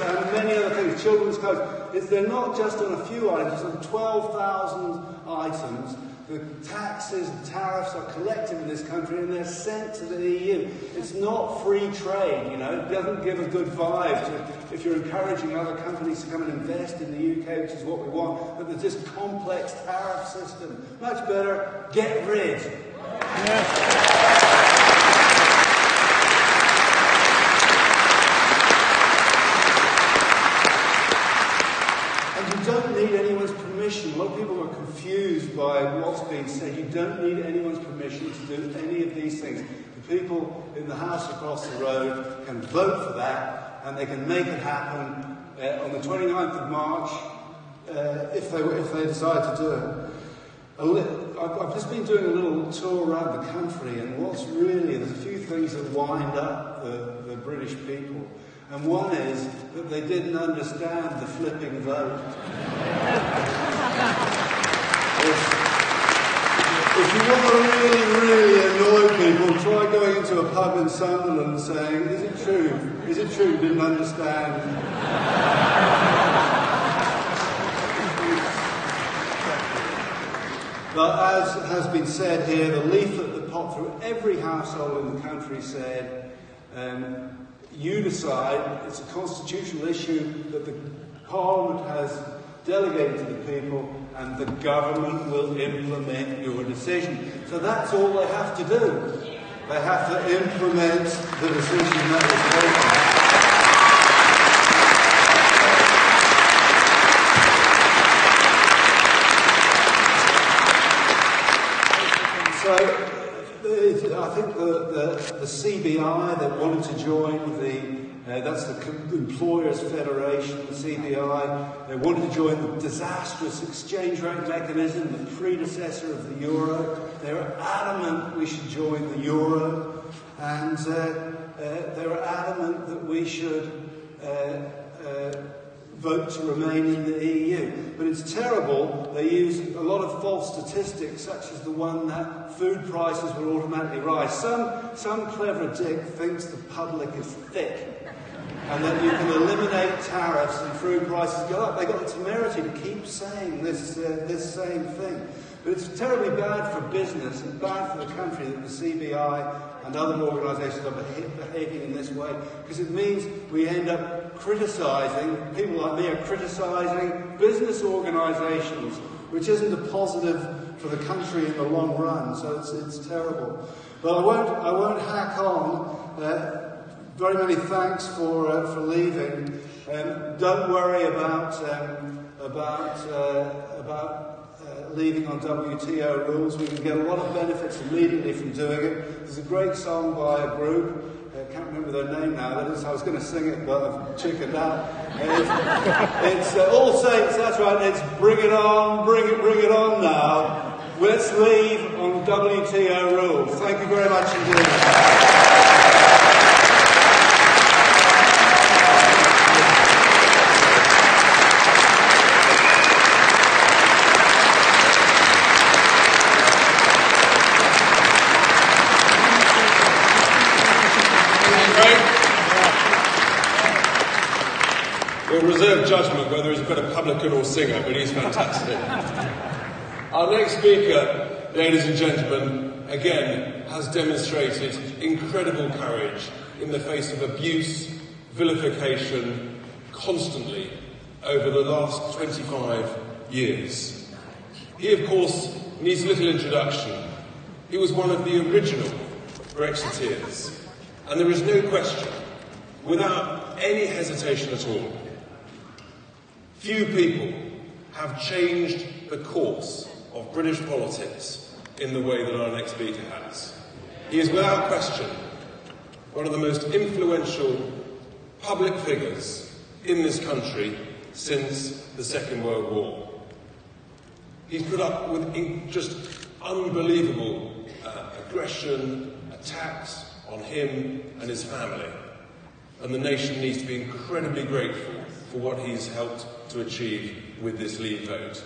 And many other things, children's clothes. They're not just on a few items, on 12,000 items. The taxes and tariffs are collected in this country and they're sent to the EU. It's not free trade, you know. It doesn't give a good vibe if you're encouraging other companies to come and invest in the UK, which is what we want. But there's this complex tariff system. Much better, get rid. Yeah. You don't need anyone's permission. A lot of people are confused by what's being said. You don't need anyone's permission to do any of these things. The people in the house across the road can vote for that, and they can make it happen on the 29th of March if they decide to do it. I've just been doing a little tour around the country, and there's a few things that wind up the British people. And one is that they didn't understand the flipping vote. If you want to really, really annoy people, try going into a pub in Sunderland and saying, is it true? Is it true you didn't understand? But as has been said here, the leaflet that popped through every household in the country said, You decide. It's a constitutional issue that the Parliament has delegated to the people, and the government will implement your decision. So that's all they have to do. They have to implement the decision that was voted. So I think the CBI that wanted to join that's the Employers Federation, the CBI. They wanted to join the disastrous exchange rate mechanism, the predecessor of the euro. They were adamant we should join the euro, and they were adamant that we should vote to remain in the EU. But it's terrible. They use a lot of false statistics, such as the one that food prices will automatically rise. Some clever dick thinks the public is thick, and that you can eliminate tariffs and food prices go up. They got the temerity to keep saying this same thing. But it's terribly bad for business and bad for the country that the CBI and other organisations are behaving in this way, because it means we end up criticising, people like me are criticising business organisations, which isn't a positive for the country in the long run. So it's terrible. But I won't hack on. Very many thanks for leaving. Don't worry about leaving on WTO rules. We can get a lot of benefits immediately from doing it. There's a great song by a group. I can't remember their name now. That is, I was going to sing it, but I've chickened out. It's All Saints. That's right. It's Bring It On, Bring It On now. Let's leave on WTO rules. Thank you very much indeed. We'll reserve judgment whether he's a better publican or singer, but he's fantastic. Our next speaker, ladies and gentlemen, again has demonstrated incredible courage in the face of abuse, vilification, constantly over the last 25 years. He, of course, needs little introduction. He was one of the original Brexiteers, and there is no question, without any hesitation at all, few people have changed the course of British politics in the way that our next speaker has. He is without question one of the most influential public figures in this country since the Second World War. He's put up with just unbelievable aggression, attacks on him and his family. And the nation needs to be incredibly grateful for what he's helped to achieve with this Leave vote.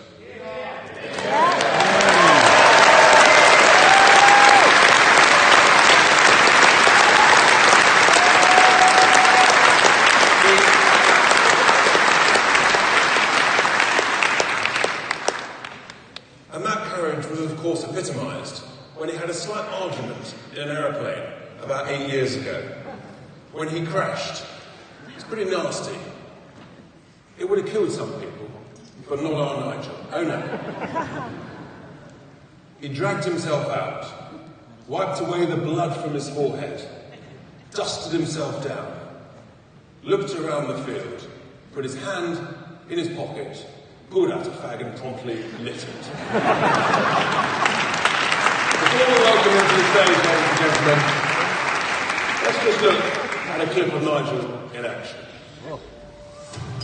And that courage was, of course, epitomised when he had a slight argument in an aeroplane about 8 years ago, when he crashed. It's pretty nasty. It would have killed some people, but not our Nigel. Oh no. He dragged himself out, wiped away the blood from his forehead, dusted himself down, looked around the field, put his hand in his pocket, pulled out a fag and promptly lit it. Before we welcome him to the stage, ladies and gentlemen, let's just look at a clip of Nigel in action.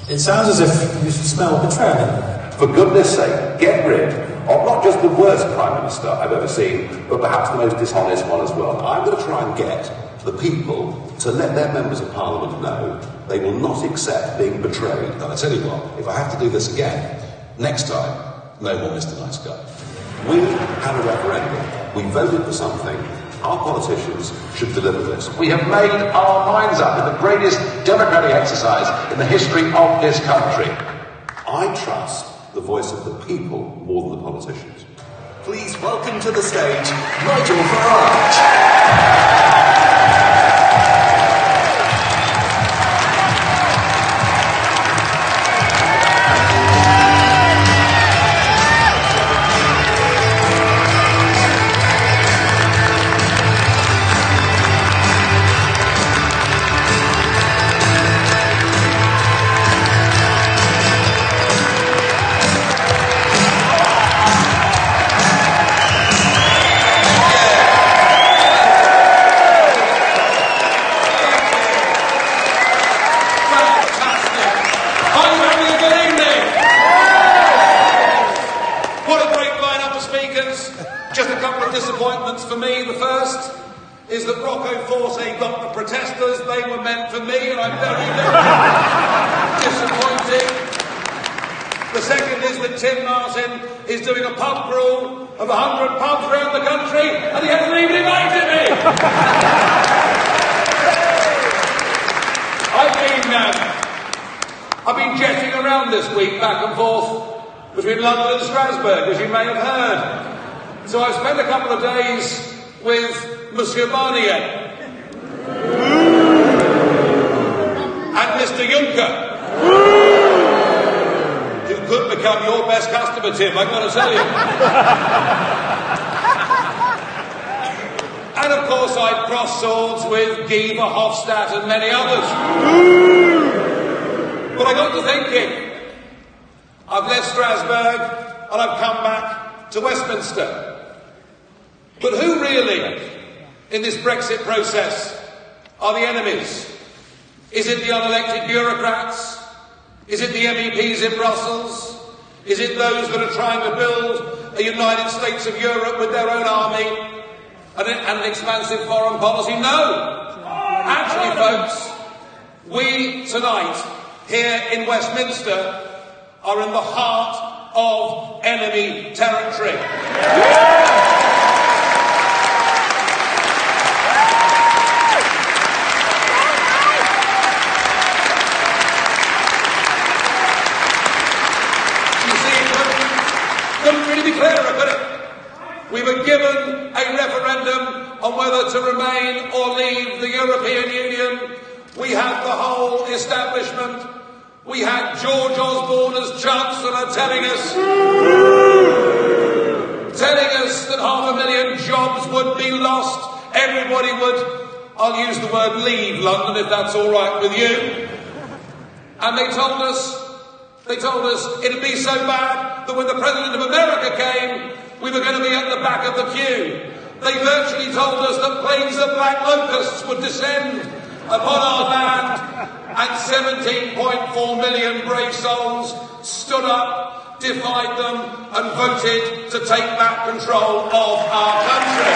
It sounds as if you smell betrayal. For goodness sake, get rid of not just the worst Prime Minister I've ever seen, but perhaps the most dishonest one as well. I'm going to try and get the people to let their members of Parliament know they will not accept being betrayed. And I tell you what, if I have to do this again, next time, no more Mr. Nice Guy. We had a referendum. We voted for something. Our politicians should deliver this. We have made our minds up in the greatest democratic exercise in the history of this country. I trust the voice of the people more than the politicians. Please welcome to the stage, Nigel Farage. speakers. Just a couple of disappointments for me. The first is that Rocco Forte got the protesters. They were meant for me, and I'm very, very disappointed. The second is that Tim Martin is doing a pub crawl of 100 pubs around the country, and he hasn't even invited me. I've been jetting around this week back and forth between London and Strasbourg, as you may have heard. So I've spent a couple of days with Monsieur Barnier and Mr. Juncker, who could become your best customer, Tim, I've got to tell you. And of course I've crossed swords with Guy Verhofstadt and many others. But I got to thinking, I've left Strasbourg and I've come back to Westminster. But who really, in this Brexit process, are the enemies? Is it the unelected bureaucrats? Is it the MEPs in Brussels? Is it those that are trying to build a United States of Europe with their own army and an expansive foreign policy? No! Actually, folks, we tonight, here in Westminster, are in the heart of enemy territory. You see, it couldn't really be clearer, could it? We were given a referendum on whether to remain or leave the European Union. We had the whole establishment. We had George Osborne as Chancellor telling us that 500,000 jobs would be lost. Everybody would, I'll use the word leave London if that's all right with you. And they told us it'd be so bad that when the President of America came, we were going to be at the back of the queue. They virtually told us that plagues of black locusts would descend upon our land, and 17.4 million brave souls stood up, defied them, and voted to take back control of our country.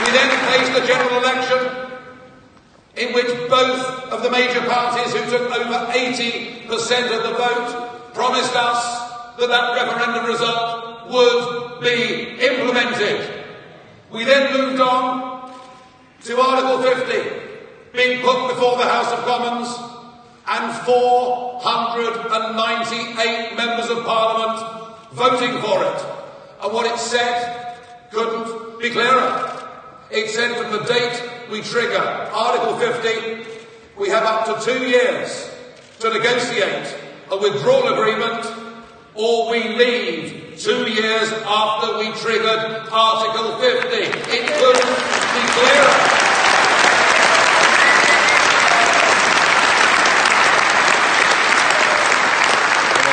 We then faced a general election in which both of the major parties, who took over 80% of the vote, promised us that that referendum result would be implemented. We then moved on to Article 50, being put before the House of Commons, and 498 members of Parliament voting for it. And what it said couldn't be clearer. It said from the date we trigger Article 50, we have up to 2 years to negotiate a withdrawal agreement, or we leave 2 years after we triggered Article 50. It couldn't be clearer.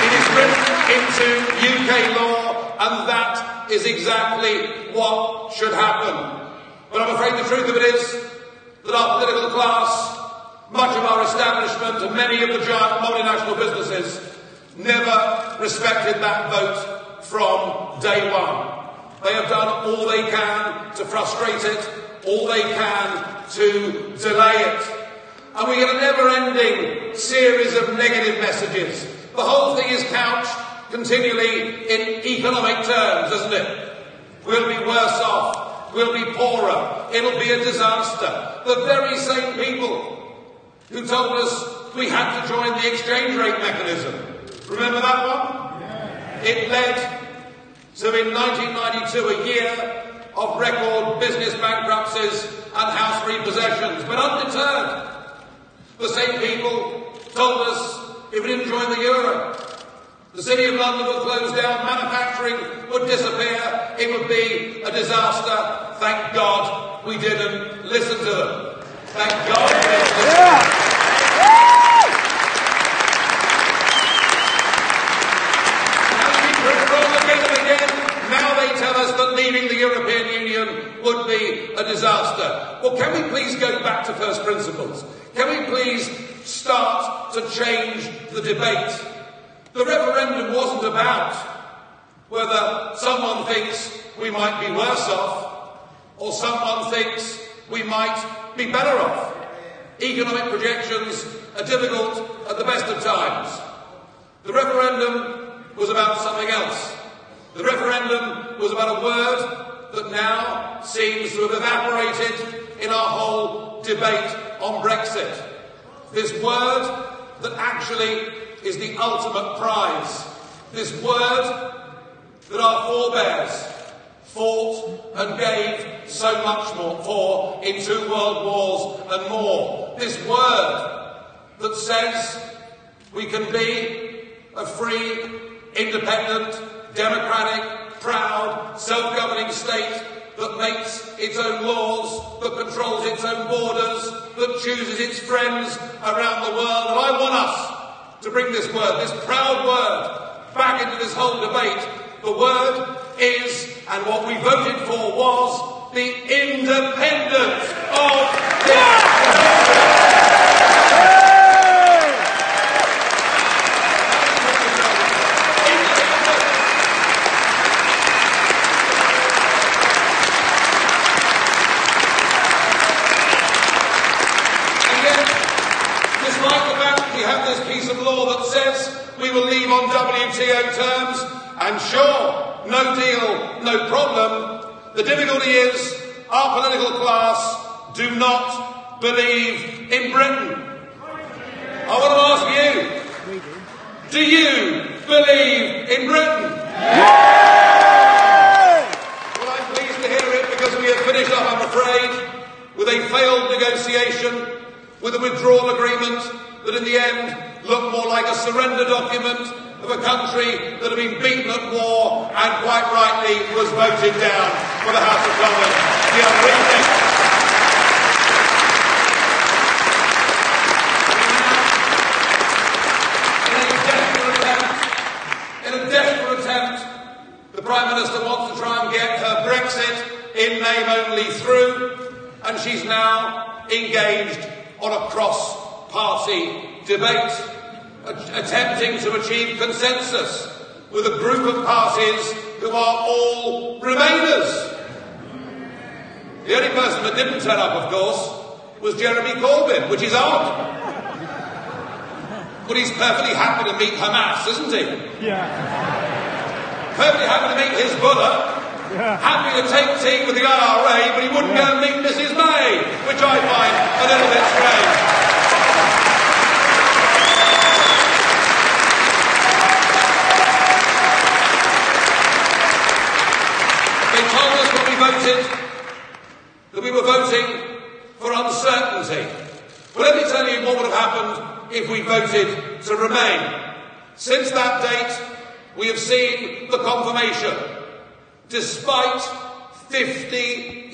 It is written into UK law, and that is exactly what should happen. But I'm afraid the truth of it is that our political class, much of our establishment, and many of the giant multinational businesses never respected that vote from day one. They have done all they can to frustrate it, all they can to delay it. And we get a never-ending series of negative messages. The whole thing is couched continually in economic terms, isn't it? We'll be worse off. We'll be poorer. It'll be a disaster. The very same people who told us we had to join the exchange rate mechanism. Remember that one? It led to, in 1992, a year of record business bankruptcies and house repossessions. But undeterred, the same people told us if we didn't join the euro, the City of London would close down, manufacturing would disappear, it would be a disaster. Thank God we didn't listen to them. Thank God we didn't listen to them. Now they tell us that leaving the European Union would be a disaster. Well, can we please go back to 1st principles. Can we please start to change the debate? The referendum wasn't about whether someone thinks we might be worse off or someone thinks we might be better off. Economic projections are difficult at the best of times. The referendum was about something else. The referendum was about a word that now seems to have evaporated in our whole debate on Brexit. This word that actually is the ultimate prize. This word that our forebears fought and gave so much more for in 2 world wars and more. This word that says we can be a free, independent, democratic, proud, self-governing state that makes its own laws, that controls its own borders, that chooses its friends around the world. And I want us to bring this word, this proud word, back into this whole debate. The word is, and what we voted for was, the independence of this country. We will leave on WTO terms, and sure, no deal, no problem. The difficulty is our political class do not believe in Britain. I want to ask you, do you believe in Britain? Well, I'm pleased to hear it because we have finished up, I'm afraid, with a failed negotiation, with a withdrawal agreement that in the end looked more like a surrender document of a country that had been beaten at war and quite rightly was voted down for the House of Commons. We are in a desperate attempt, the Prime Minister wants to try and get her Brexit in name only through, and she's now engaged on a cross-party debate, attempting to achieve consensus with a group of parties who are all Remainers. The only person that didn't turn up, of course, was Jeremy Corbyn, which is odd. But he's perfectly happy to meet Hamas, isn't he? Yeah. Perfectly happy to meet Hezbollah. Yeah. Happy to take tea with the IRA, but he wouldn't go and meet Mrs May, which I find a little bit strange. That we were voting for uncertainty. Well, let me tell you what would have happened if we voted to remain. Since that date, we have seen the confirmation. Despite 50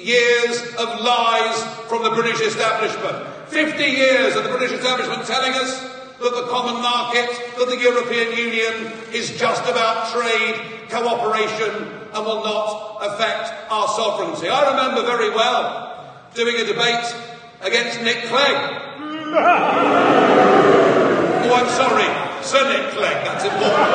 years of lies from the British establishment, 50 years of the British establishment telling us that the common market, that the European Union is just about trade, cooperation, and will not affect our sovereignty. I remember very well doing a debate against Nick Clegg. Oh, I'm sorry, Sir Nick Clegg, that's important.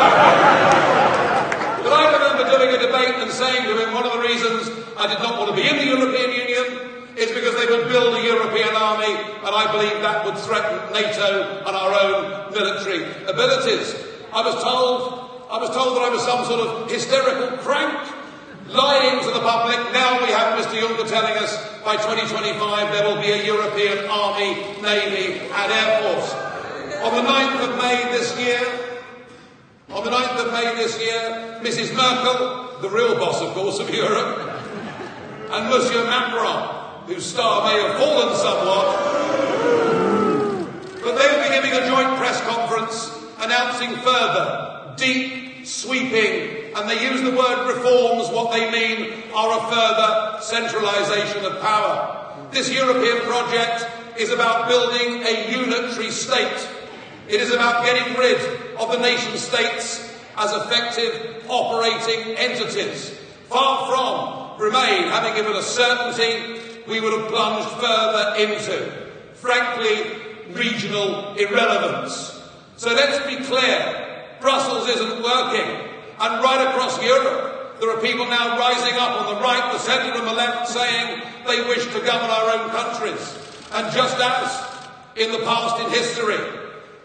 But I remember doing a debate and saying to him one of the reasons I did not want to be in the European Union is because they would build a European army, and I believe that would threaten NATO and our own military abilities. I was told that I was some sort of hysterical crank, lying to the public. Now we have Mr Juncker telling us by 2025 there will be a European army, navy and air force. On the 9th of May this year, Mrs Merkel, the real boss of course of Europe, and Monsieur Macron, whose star may have fallen somewhat, but they will be giving a joint press conference announcing further deep, sweeping, and they use the word reforms. What they mean are a further centralisation of power. This European project is about building a unitary state. It is about getting rid of the nation states as effective operating entities. Far from Remain having given us certainty we would have plunged further into. frankly, regional irrelevance. So let's be clear, Brussels isn't working. And right across Europe, there are people now rising up on the right, the centre and the left saying they wish to govern our own countries. And just as, in the past in history,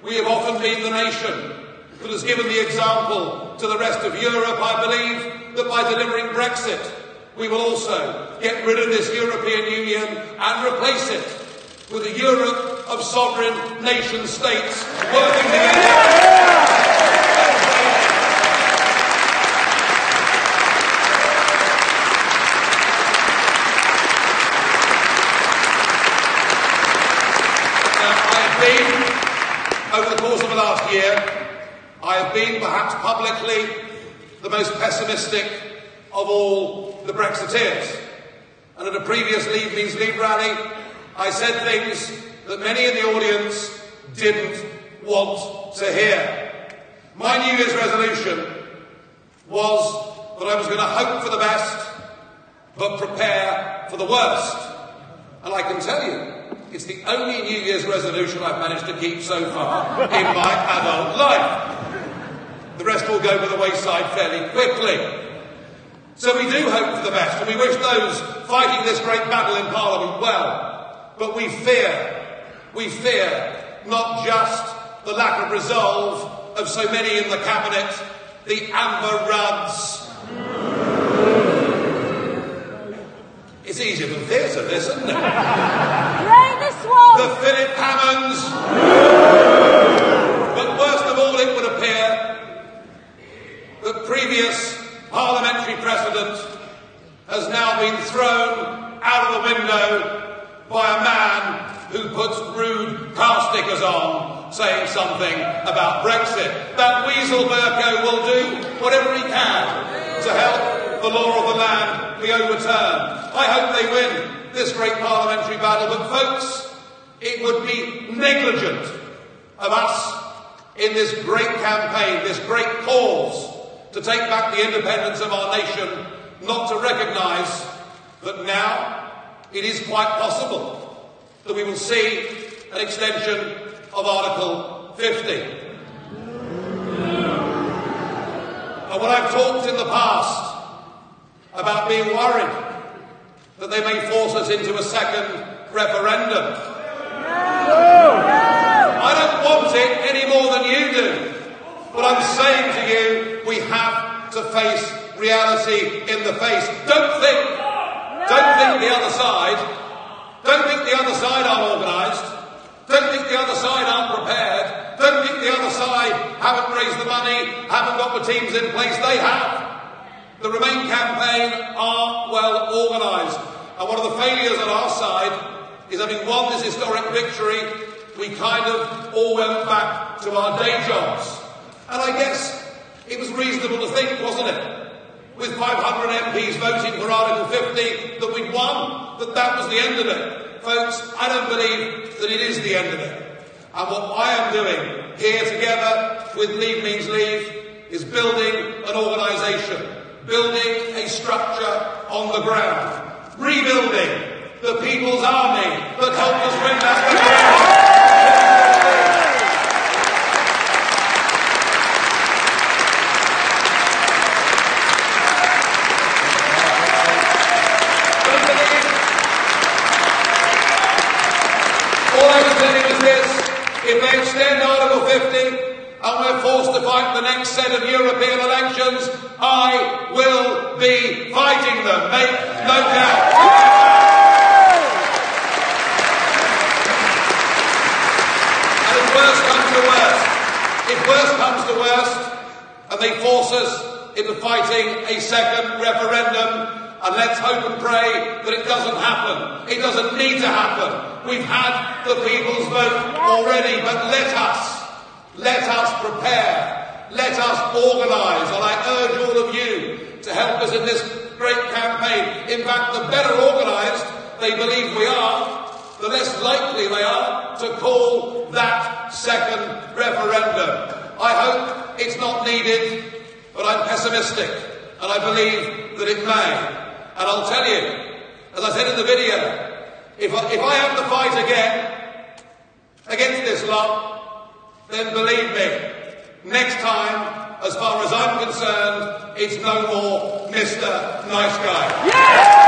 we have often been the nation that has given the example to the rest of Europe, I believe that by delivering Brexit, we will also get rid of this European Union and replace it with a Europe of sovereign nation-states working together. Over the course of the last year, I have been, perhaps publicly, the most pessimistic of all the Brexiteers. And at a previous Leave Means Leave rally, I said things that many in the audience didn't want to hear. My New Year's resolution was that I was going to hope for the best, but prepare for the worst. And I can tell you, it's the only New Year's resolution I've managed to keep so far in my adult life. The rest will go by the wayside fairly quickly. So we do hope for the best, and we wish those fighting this great battle in Parliament well. But we fear not just the lack of resolve of so many in the Cabinet, the Amber Rudds. It's easier than theatre, this, isn't it? The Philip Hammonds. But worst of all, it would appear that previous parliamentary precedent has now been thrown out of the window by a man who puts rude car stickers on saying something about Brexit. That weasel Bercow will do whatever he can to help the law of the land be overturned. I hope they win this great parliamentary battle, but folks, it would be negligent of us in this great campaign, this great cause to take back the independence of our nation, not to recognise that now it is quite possible that we will see an extension of Article 50. And when I've talked in the past about being worried that they may force us into a second referendum, I don't want it any more than you do. But I'm saying to you, we have to face reality in the face. Don't think the other side aren't organised. Don't think the other side aren't prepared. Don't think the other side haven't raised the money, haven't got the teams in place. They have. The Remain campaign are well organised. And one of the failures on our side is, having won this historic victory, we kind of all went back to our day jobs. And I guess it was reasonable to think, wasn't it, with 500 MPs voting for Article 50, that we'd won, that was the end of it. Folks, I don't believe that it is the end of it. And what I am doing here together with Leave Means Leave is building an organisation, building a structure on the ground, rebuilding the People's Army that helped us win that victory. All I can tell you is this: if they extend Article 50 and we're forced to fight the next set of European elections, I will be fighting them, make no doubt. If worse comes to worst, and they force us into fighting a second referendum, and let's hope and pray that it doesn't happen. It doesn't need to happen. We've had the people's vote already, but let us prepare, let us organise, and I urge all of you to help us in this great campaign. In fact, the better organised they believe we are, the less likely they are to call that second referendum. I hope it's not needed, but I'm pessimistic, and I believe that it may. And I'll tell you, as I said in the video, if I have to fight again, not, then believe me, next time, as far as I'm concerned, it's no more Mr. Nice Guy. Yeah!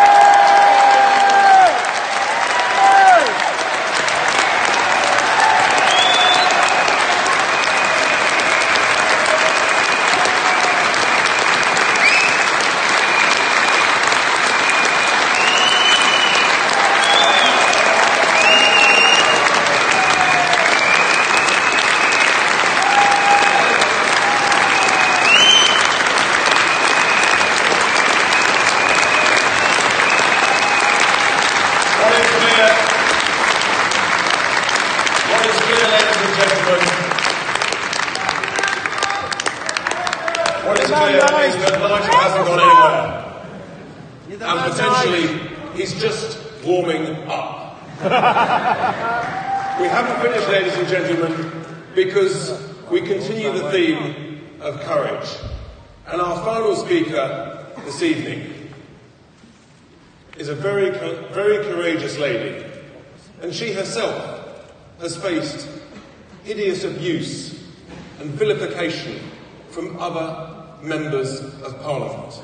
And potentially, he's just warming up. We haven't finished, ladies and gentlemen, because we continue the theme of courage. And our final speaker this evening is a very courageous lady. And she herself has faced hideous abuse and vilification from other members of Parliament.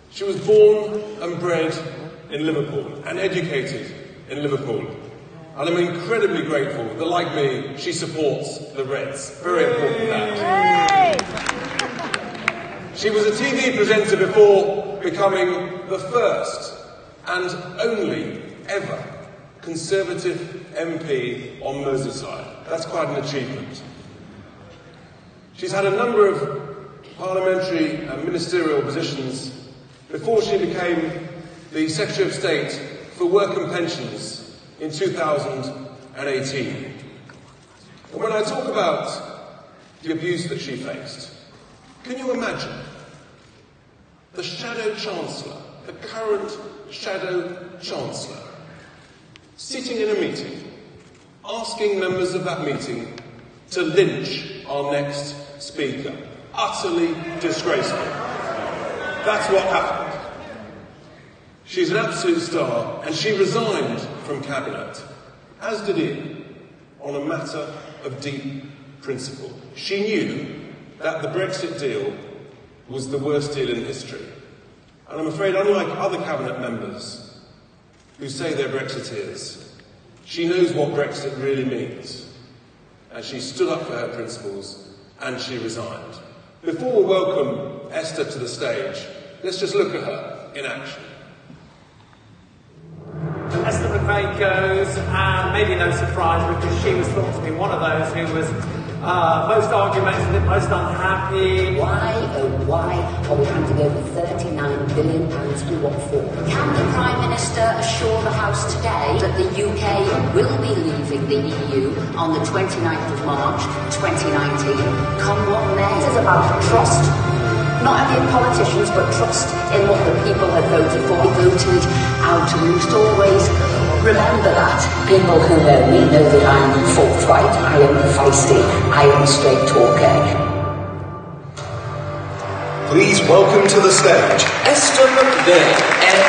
She was born and bred in Liverpool and educated in Liverpool. And I'm incredibly grateful that, like me, she supports the Reds. Very important that. She was a TV presenter before becoming the first and only ever Conservative MP on Merseyside. That's quite an achievement. She's had a number of parliamentary and ministerial positions before she became the Secretary of State for Work and Pensions in 2018. And when I talk about the abuse that she faced, can you imagine the Shadow Chancellor, the current Shadow Chancellor, sitting in a meeting, asking members of that meeting to lynch our next Speaker? Utterly disgraceful. That's what happened. She's an absolute star, and she resigned from Cabinet, as did Iain, on a matter of deep principle. She knew that the Brexit deal was the worst deal in history. And I'm afraid, unlike other Cabinet members who say they're Brexiteers, she knows what Brexit really means. And she stood up for her principles, and she resigned. Before we welcome Esther to the stage, let's just look at her in action. Esther McVey goes, and maybe no surprise because she was thought to be one of those who was most argumentative, most unhappy. Why, oh why, are we handing over £39 billion and what for? Can the Prime Minister assure the House today that the UK will be leaving the EU on the 29th of March 2019, come what may? This is about trust. Not only in politicians, but trust in what the people have voted for. We voted out. We must always remember that. People who know me know that I'm forthright, I am feisty, I am a straight talker. Please welcome to the stage, Esther McVey MP.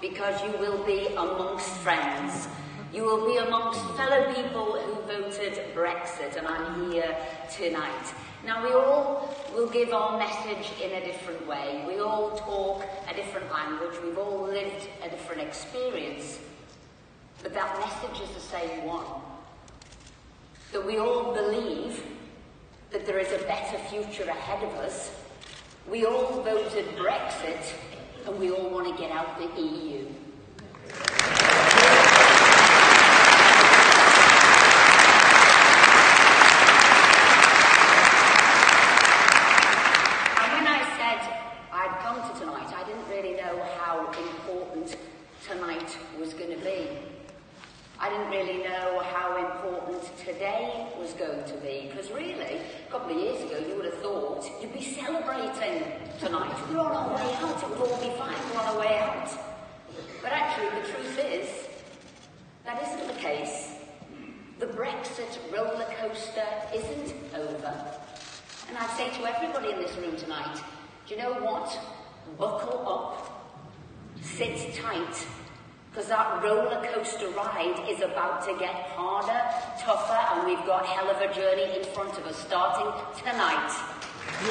Because you will be amongst friends. You will be amongst fellow people who voted Brexit, and I'm here tonight. Now, we all will give our message in a different way. We all talk a different language. We've all lived a different experience. But that message is the same one. That we all believe that there is a better future ahead of us. We all voted Brexit, and we all want to get out the EU. thought you'd be celebrating tonight. We're on our way out, it would all be fine, we're on our way out. But actually, the truth is, that isn't the case. The Brexit roller coaster isn't over. And I'd say to everybody in this room tonight, do you know what? Buckle up, sit tight, because that roller coaster ride is about to get harder, tougher, and we've got a hell of a journey in front of us, starting tonight. And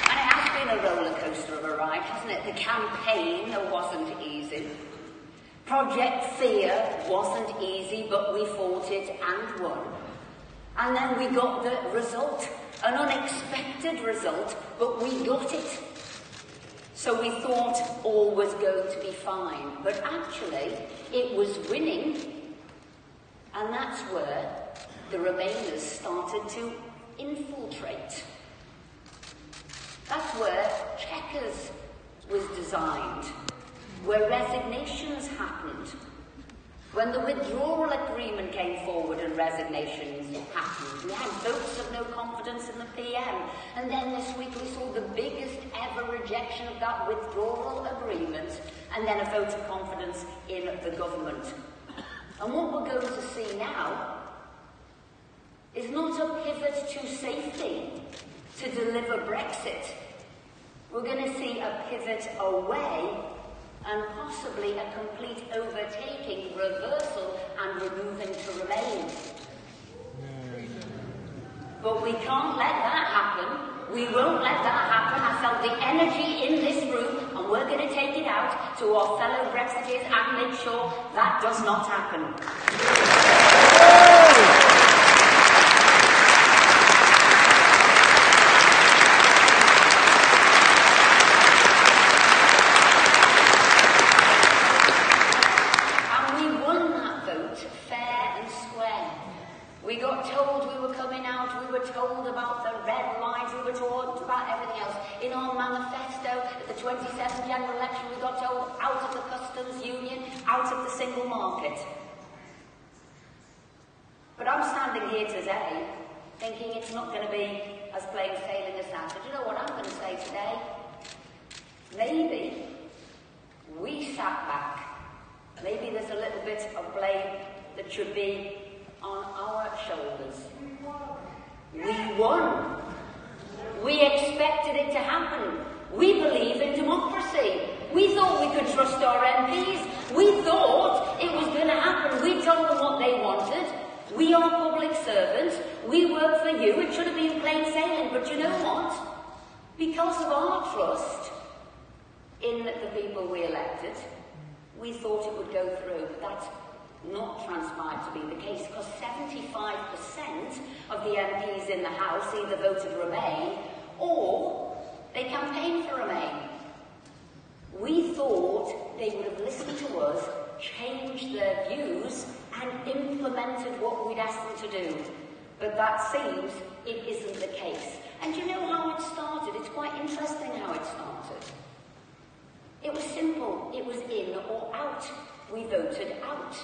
it has been a roller coaster of a ride, hasn't it? The campaign wasn't easy. Project Fear wasn't easy, but we fought it and won. And then we got the result, an unexpected result, but we got it. So we thought all was going to be fine. But actually, it was winning. And that's where the Remainers started to infiltrate. That's where Chequers was designed, where resignations happened. When the withdrawal agreement came forward and resignations happened, we had votes of no confidence in the PM. And then this week we saw the biggest ever rejection of that withdrawal agreement, and then a vote of confidence in the government. And what we're going to see now is not a pivot to safety to deliver Brexit. We're going to see a pivot away and possibly a complete overtaking, reversal, and removing to Remain. But we can't let that happen. We won't let that happen. I felt the energy in this room, and we're going to take it out to our fellow Brexiteers and make sure that does not happen. We got told we were coming out, we were told about the red lines, we were told about everything else. In our manifesto at the 27th general election, we got told out of the customs union, out of the single market. But I'm standing here today thinking it's not going to be as plain sailing as that. But you know what I'm going to say today? Maybe we sat back. Maybe there's a little bit of blame that should be on our shoulders. We won. We expected it to happen. We believe in democracy. We thought we could trust our MPs. We thought it was going to happen. We told them what they wanted. We are public servants. We work for you. It should have been plain sailing. But you know what? Because of our trust in the people we elected, we thought it would go through. But that's not transpired to be the case, because 75% of the MPs in the House either voted Remain or they campaigned for Remain. We thought they would have listened to us, changed their views, and implemented what we'd asked them to do. But that seems it isn't the case. And you know how it started? It's quite interesting how it started. It was simple. It was in or out. We voted out.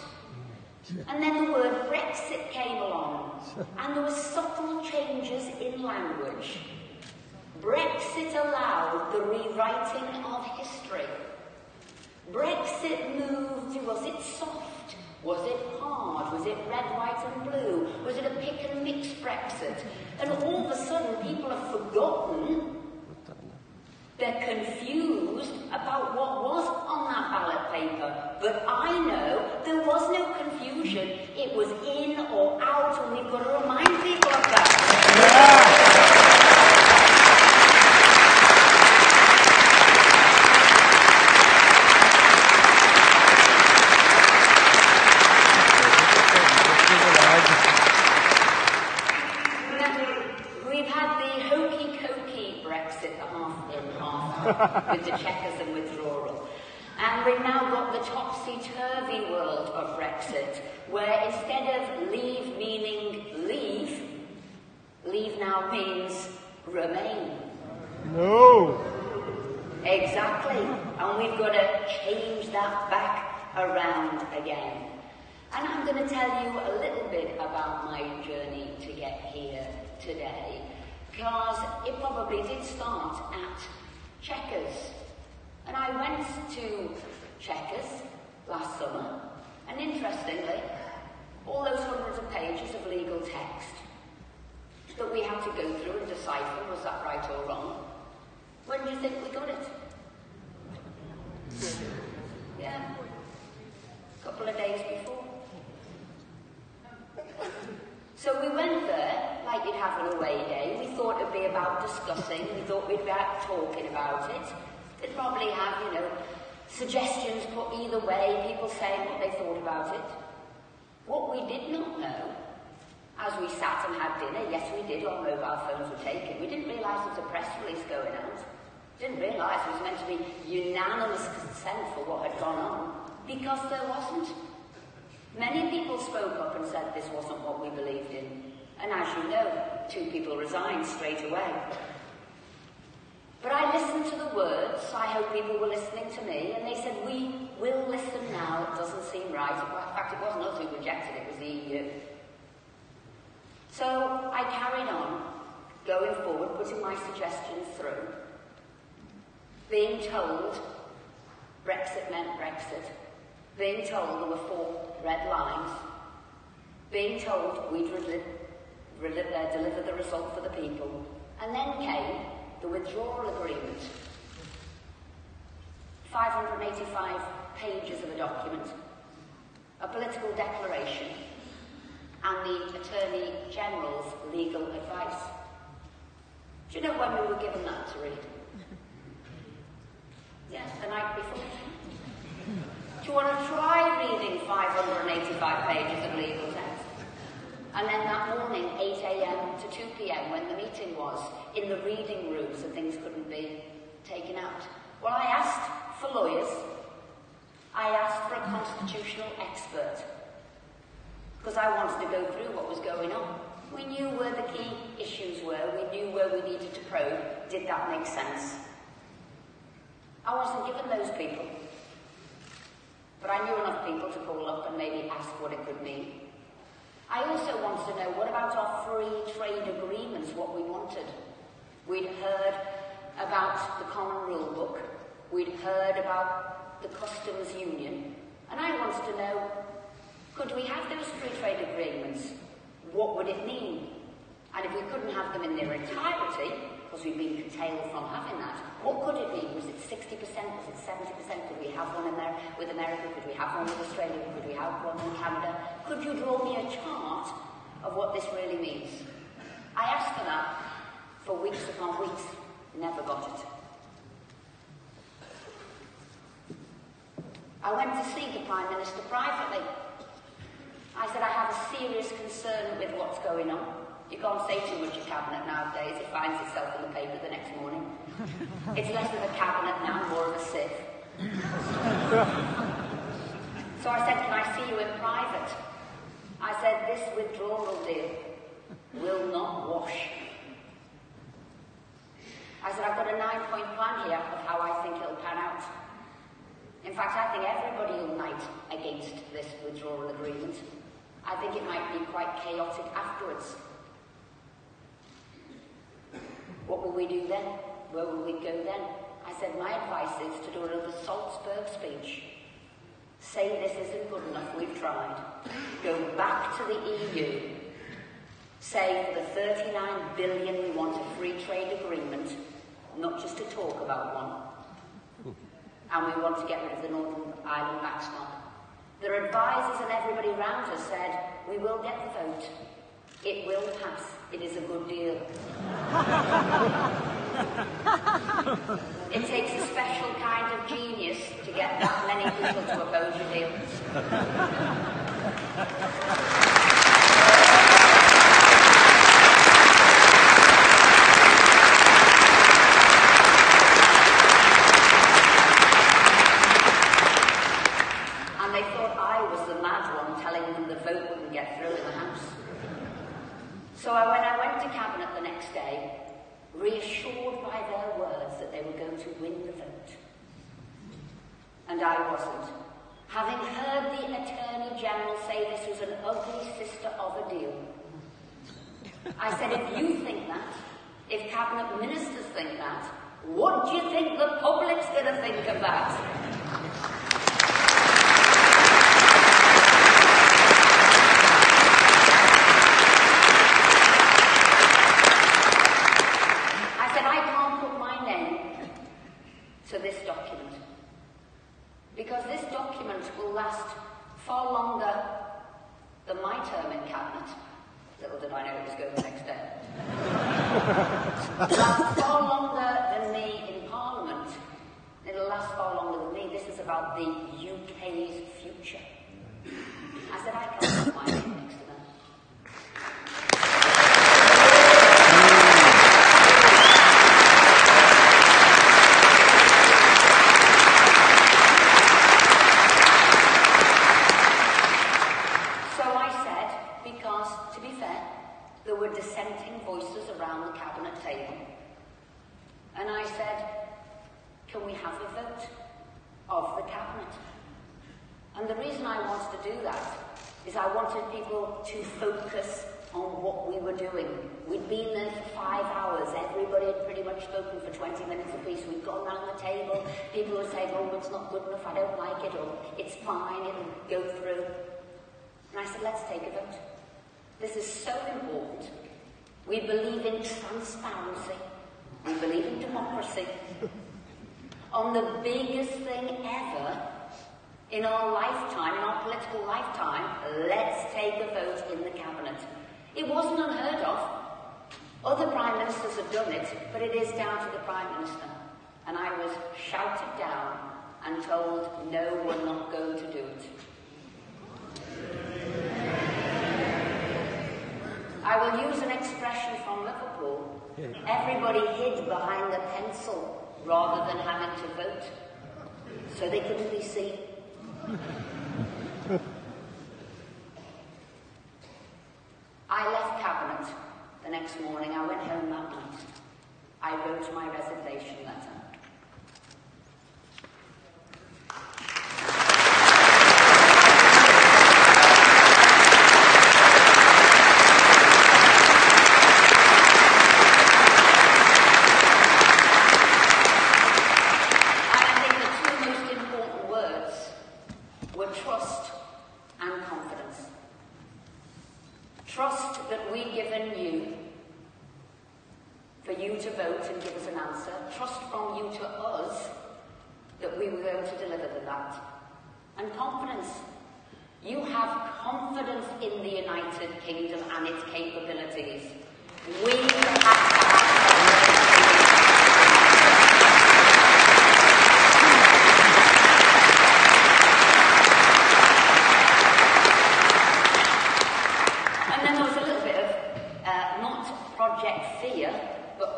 And then the word Brexit came along, and there were subtle changes in language. Brexit allowed the rewriting of history. Brexit moved, was it soft? Was it hard? Was it red, white and blue? Was it a pick and mix Brexit? And all of a sudden people have forgotten. They're confused about what was on that ballot paper. But I know there was no confusion. It was in or out, and we've got to remind people of that. We've had the hokey-cokey Brexit, with the Chequers and withdrawal. And we've now got the topsy-turvy world of Brexit, where instead of leave meaning leave, leave now means remain. No! Exactly. And we've got to change that back around again. And I'm going to tell you a little bit about my journey to get here today, because it probably did start at Chequers. And I went to Chequers last summer, and interestingly, all those hundreds of pages of legal text that we had to go through and decipher, was that right or wrong? When do you think we got it? Yeah, a couple of days before. So we went there, like you'd have an away day. We thought it'd be about discussing, we thought we'd be about talking about it. They'd probably have, you know, suggestions put either way, people saying what they thought about it. What we did not know, as we sat and had dinner, yes we did, our mobile phones were taken, we didn't realise there was a press release going out. Didn't realise it was meant to be unanimous consent for what had gone on, because there wasn't. Many people spoke up and said this wasn't what we believed in. And as you know, 2 people resigned straight away. But I listened to the words, I hope people were listening to me, and they said, we will listen now, it doesn't seem right. In fact, it wasn't us who rejected it, it was the EU. So I carried on, going forward, putting my suggestions through, being told Brexit meant Brexit, being told there were 4 red lines, being told we'd deliver the result for the people, and then came the withdrawal agreement. 585 pages of a document, a political declaration, and the Attorney General's legal advice. Do you know when we were given that to read? Yes, the night before. Do you want to try reading 585 pages of legal text? And then that morning, 8 a.m. to 2 p.m, when the meeting was, in the reading room so things couldn't be taken out. Well, I asked for lawyers. I asked for a constitutional expert, because I wanted to go through what was going on. We knew where the key issues were. We knew where we needed to probe. Did that make sense? I wasn't given those people. But I knew enough people to call up and maybe ask what it could mean. I also wanted to know, what about our free trade agreements, what we wanted? We'd heard about the Common Rule Book. We'd heard about the Customs Union. And I wanted to know, could we have those free trade agreements? What would it mean? And if we couldn't have them in their entirety, because we've been curtailed from having that, what could it be? Was it 60%? Was it 70%? Could we have one in there with America? Could we have one with Australia? Could we have one in Canada? Could you draw me a chart of what this really means? I asked for that for weeks upon weeks. Never got it. I went to see the Prime Minister privately. I said, I have a serious concern with what's going on. You can't say too much of cabinet nowadays, it finds itself in the paper the next morning. It's less of a cabinet now, more of a sieve. So I said, can I see you in private? I said, this withdrawal deal will not wash. I said, I've got a 9-point plan here of how I think it'll pan out. In fact, I think everybody will unite against this withdrawal agreement. I think it might be quite chaotic afterwards. What will we do then? Where will we go then? I said, my advice is to do another Salzburg speech. Say this isn't good enough, we've tried. Go back to the EU. Say for the 39 billion we want a free trade agreement, not just to talk about one. And we want to get rid of the Northern Ireland backstop. Their advisors and everybody around us said, we will get the vote. It will pass. It is a good deal. It takes a special kind of genius to get that many people to oppose your deal. And they thought I was the mad one telling them the vote wouldn't get through in the House. So when I went to Cabinet the next day, reassured by their words that they were going to win the vote. And I wasn't. Having Attorney-General say this was an ugly sister of a deal. I said, if you think that, if Cabinet Ministers think that, what do you think the public's going to think of that? I said, I can't put my name to this document, because this document will last far longer than my term in Cabinet. Little did I know it was going the next day. Last far longer than me in Parliament. It'll last far longer than me. This is about the UK's future. I said, I can't put my name next to that. So I said, because, to be fair, there were dissenting voices around the Cabinet table. And I said, can we have a vote of the Cabinet? And the reason I wanted to do that is I wanted people to focus on what we were doing. We'd been there for 5 hours. Everybody had pretty much spoken for 20 minutes apiece. We'd gone round the table. People would say, oh, it's not good enough, I don't like it, or it's fine, it'll go through. And I said, let's take a vote. This is so important. We believe in transparency. We believe in democracy. On the biggest thing ever in our lifetime, in our political lifetime, let's take a vote in the Cabinet. It wasn't unheard of. Other Prime Ministers have done it, but it is down to the Prime Minister. And I was shouted down and told, no, we're not going to do it. I will use an expression from Liverpool. Everybody hid behind the pencil rather than having to vote, so they couldn't be seen. I left Cabinet the next morning. I went home that night. I wrote my resignation letter. Trust that we've given you for you to vote and give us an answer. Trust from you to us that we were going to deliver that. And confidence. You have confidence in the United Kingdom and its capabilities. We have to have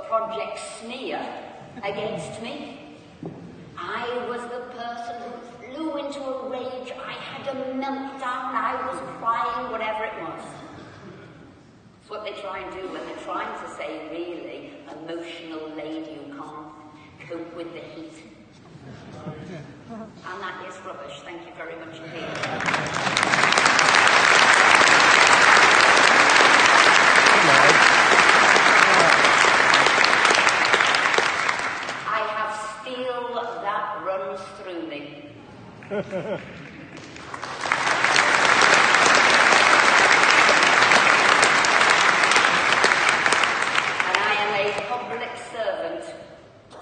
Project Smear against me. I was the person who flew into a rage. I had a meltdown. I was crying, whatever it was. It's what they try and do when they're trying to say, really, emotional lady who can't cope with the heat. And that is rubbish. Thank you very much indeed. Through me. And I am a public servant,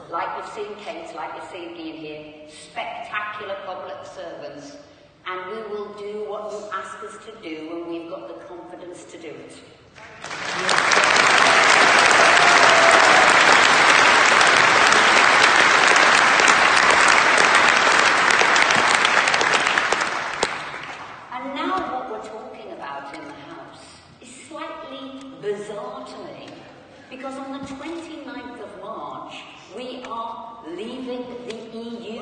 like you've seen Kate, like you've seen Iain here, spectacular public servants, and we will do what you ask us to do when we've got the confidence to do it. Bizarre to me, because on the 29th of March, we are leaving the EU.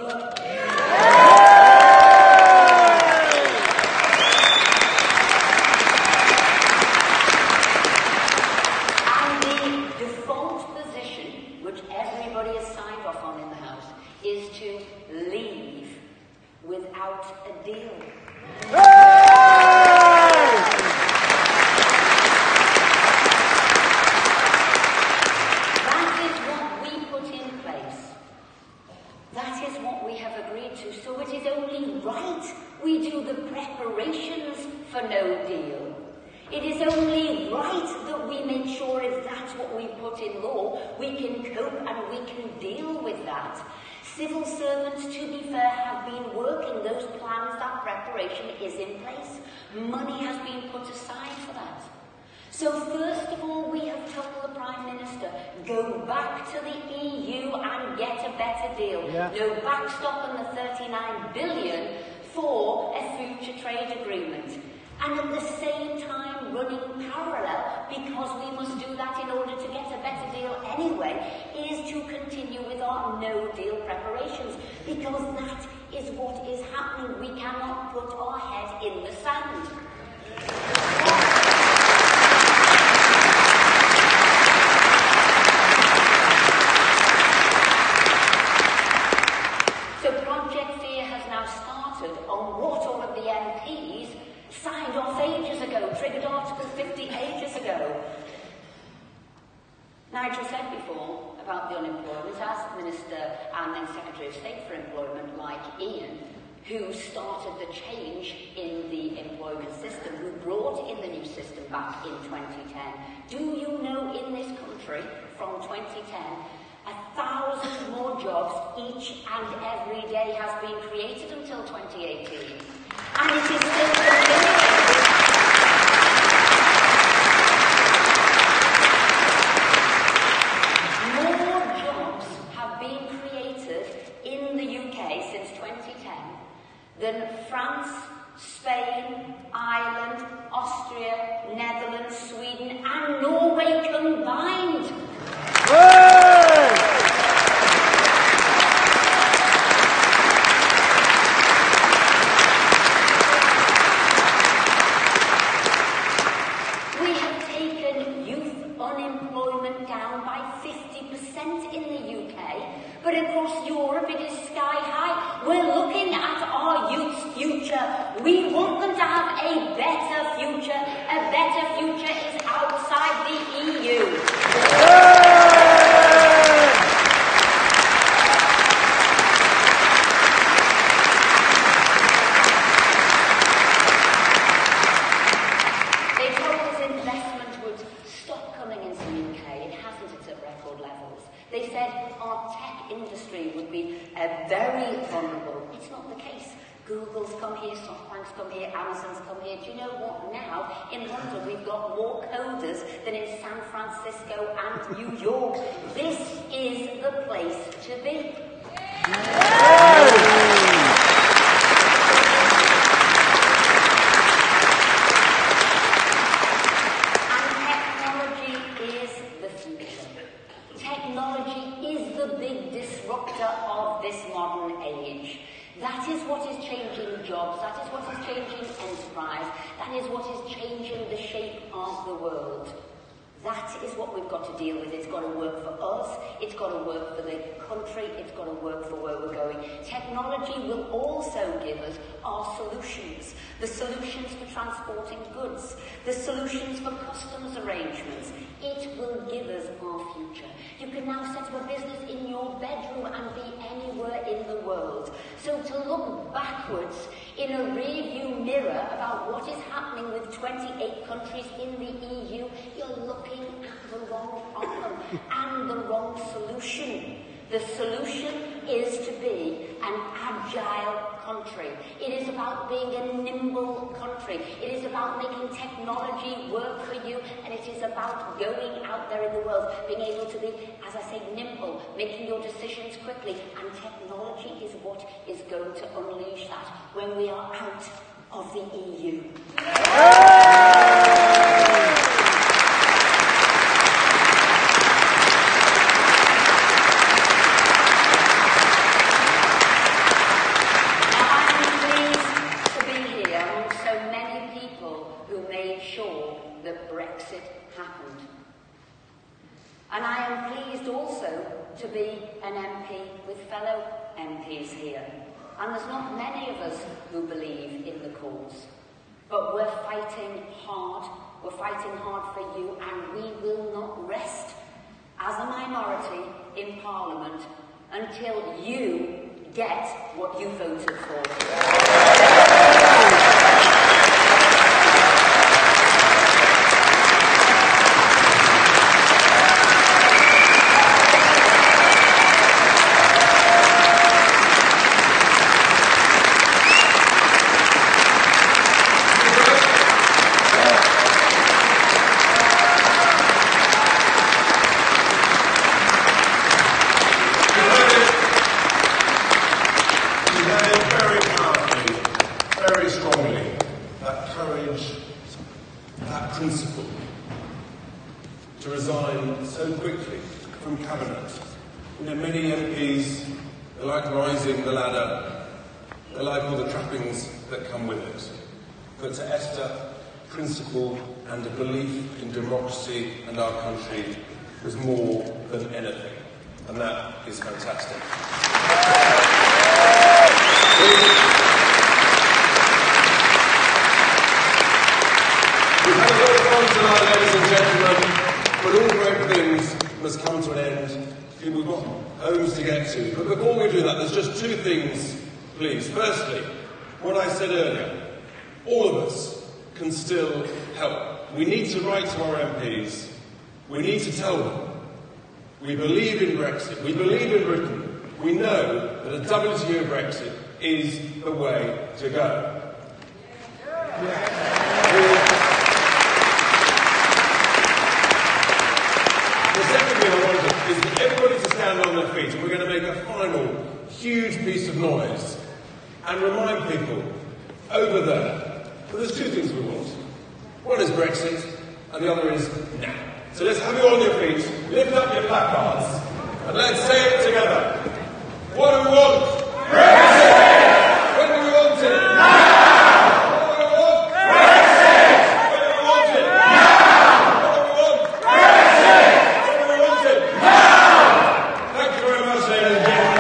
the preparations for no deal. It is only right that we make sure if that's what we put in law, we can cope and we can deal with that. Civil servants, to be fair, have been working those plans. That preparation is in place. Money has been put aside for that. So first of all, we have told the Prime Minister, go back to the EU and get a better deal. Yeah. No backstop on the 39 billion for a future trade agreement. And at the same time, running parallel, because we must do that in order to get a better deal anyway, is to continue with our no-deal preparations, because that is what is happening. We cannot put our head in the sand. So Project Fear has now started on what all of the MPs signed off ages ago, triggered Article 50 ages ago. Nigel said before about the unemployment, as Minister and then Secretary of State for Employment, like Iain, who started the change in the employment system, who brought in the new system back in 2010. Do you know in this country, from 2010, 1,000 more jobs each and every day has been created until 2018? And it is still continuing. More jobs have been created in the UK since 2010 than France, Spain, Ireland, Austria, Netherlands, Sweden and Norway combined. But across Europe it is sky high. We're looking at our youth's future. We want them to have a better future. A better future is outside the EU. They told us investment would stop coming into the UK. It hasn't. It's at record levels. They said our tech industry would be very vulnerable. It's not the case. Google's come here, SoftBank's come here, Amazon's come here. Do you know what now? In London we've got more coders than in San Francisco and New York. This is the place to be. Of this modern age. That is what is changing jobs, that is what is changing enterprise, that is what is changing the shape of the world. That is what we've got to deal with. It's got to work for us, it's got to work for the country, it's got to work for where we're going. Technology will also give us our solutions. The solutions for transporting goods, the solutions for customs arrangements. It will give us our future. You can now set up a business in your bedroom and be anywhere in the world. So to look backwards in a rear-view mirror about what is happening with 28 countries in the EU, you're looking at the wrong problem and the wrong solution. The solution is to be an agile country. It is about being a nimble country. It is about making technology work for you, and it is about going out there in the world, being able to be, as I say, nimble, making your decisions quickly, and technology is what is going to unleash that when we are out of the EU. And I am pleased also to be an MP with fellow MPs here. And there's not many of us who believe in the cause. But we're fighting hard. We're fighting hard for you, and we will not rest as a minority in Parliament until you get what you voted for. courage, that principle, to resign so quickly from Cabinet. You know, many MPs, they like rising the ladder, they like all the trappings that come with it. But to Esther, principle and a belief in democracy and our country was more than anything. And that is fantastic. We've had a lot of fun tonight, ladies and gentlemen, but all great things must come to an end. We've got homes to get to. But before we do that, there's just two things, please. Firstly, what I said earlier, all of us can still help. We need to write to our MPs. We need to tell them we believe in Brexit. We believe in Britain. We know that a WTO Brexit is the way to go. The second thing I wanted is for everybody to stand on their feet, and we're going to make a final huge piece of noise and remind people over there that there's two things we want. One is Brexit, and the other is now. So let's have you on your feet, lift up your placards, and let's say it together. What do we want? Brexit! When do we want it? Now! What do we want? Brexit! When do we want it? Now! What do we want? Brexit! When do we want it? Now! Thank you very much, ladies and gentlemen.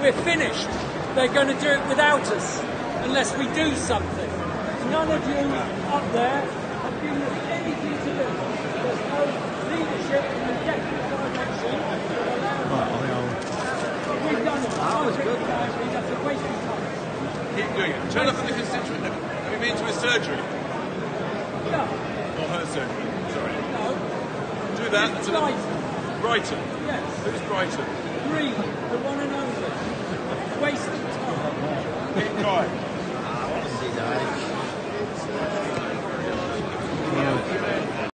We're finished. They're going to do it without us, unless we do something. None of you up there have given us anything to do. There's no leadership in the definite direction. We've done it. That was good. That's a waste of time. Keep doing it. Turn up for the constituent. Have you been to his surgery? No. Or her surgery? Sorry. No. Do that. It's Brighton. Brighton? Yes. Who's Brighton? Green. The